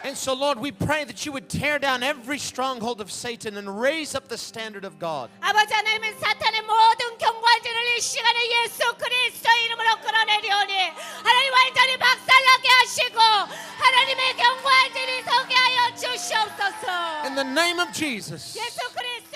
And so, Lord, we pray that you would tear down every stronghold of Satan and raise up the standard of God. 아버지 하나님은 사탄의 모든 경관들을 이 시간에 예수 그리스도의 이름으로 끌어내리오니 하나님 완전히 박살나게 하시고 하나님의 경관들이 서게 하여 주시옵소서. In the name of Jesus. 예수 그리스도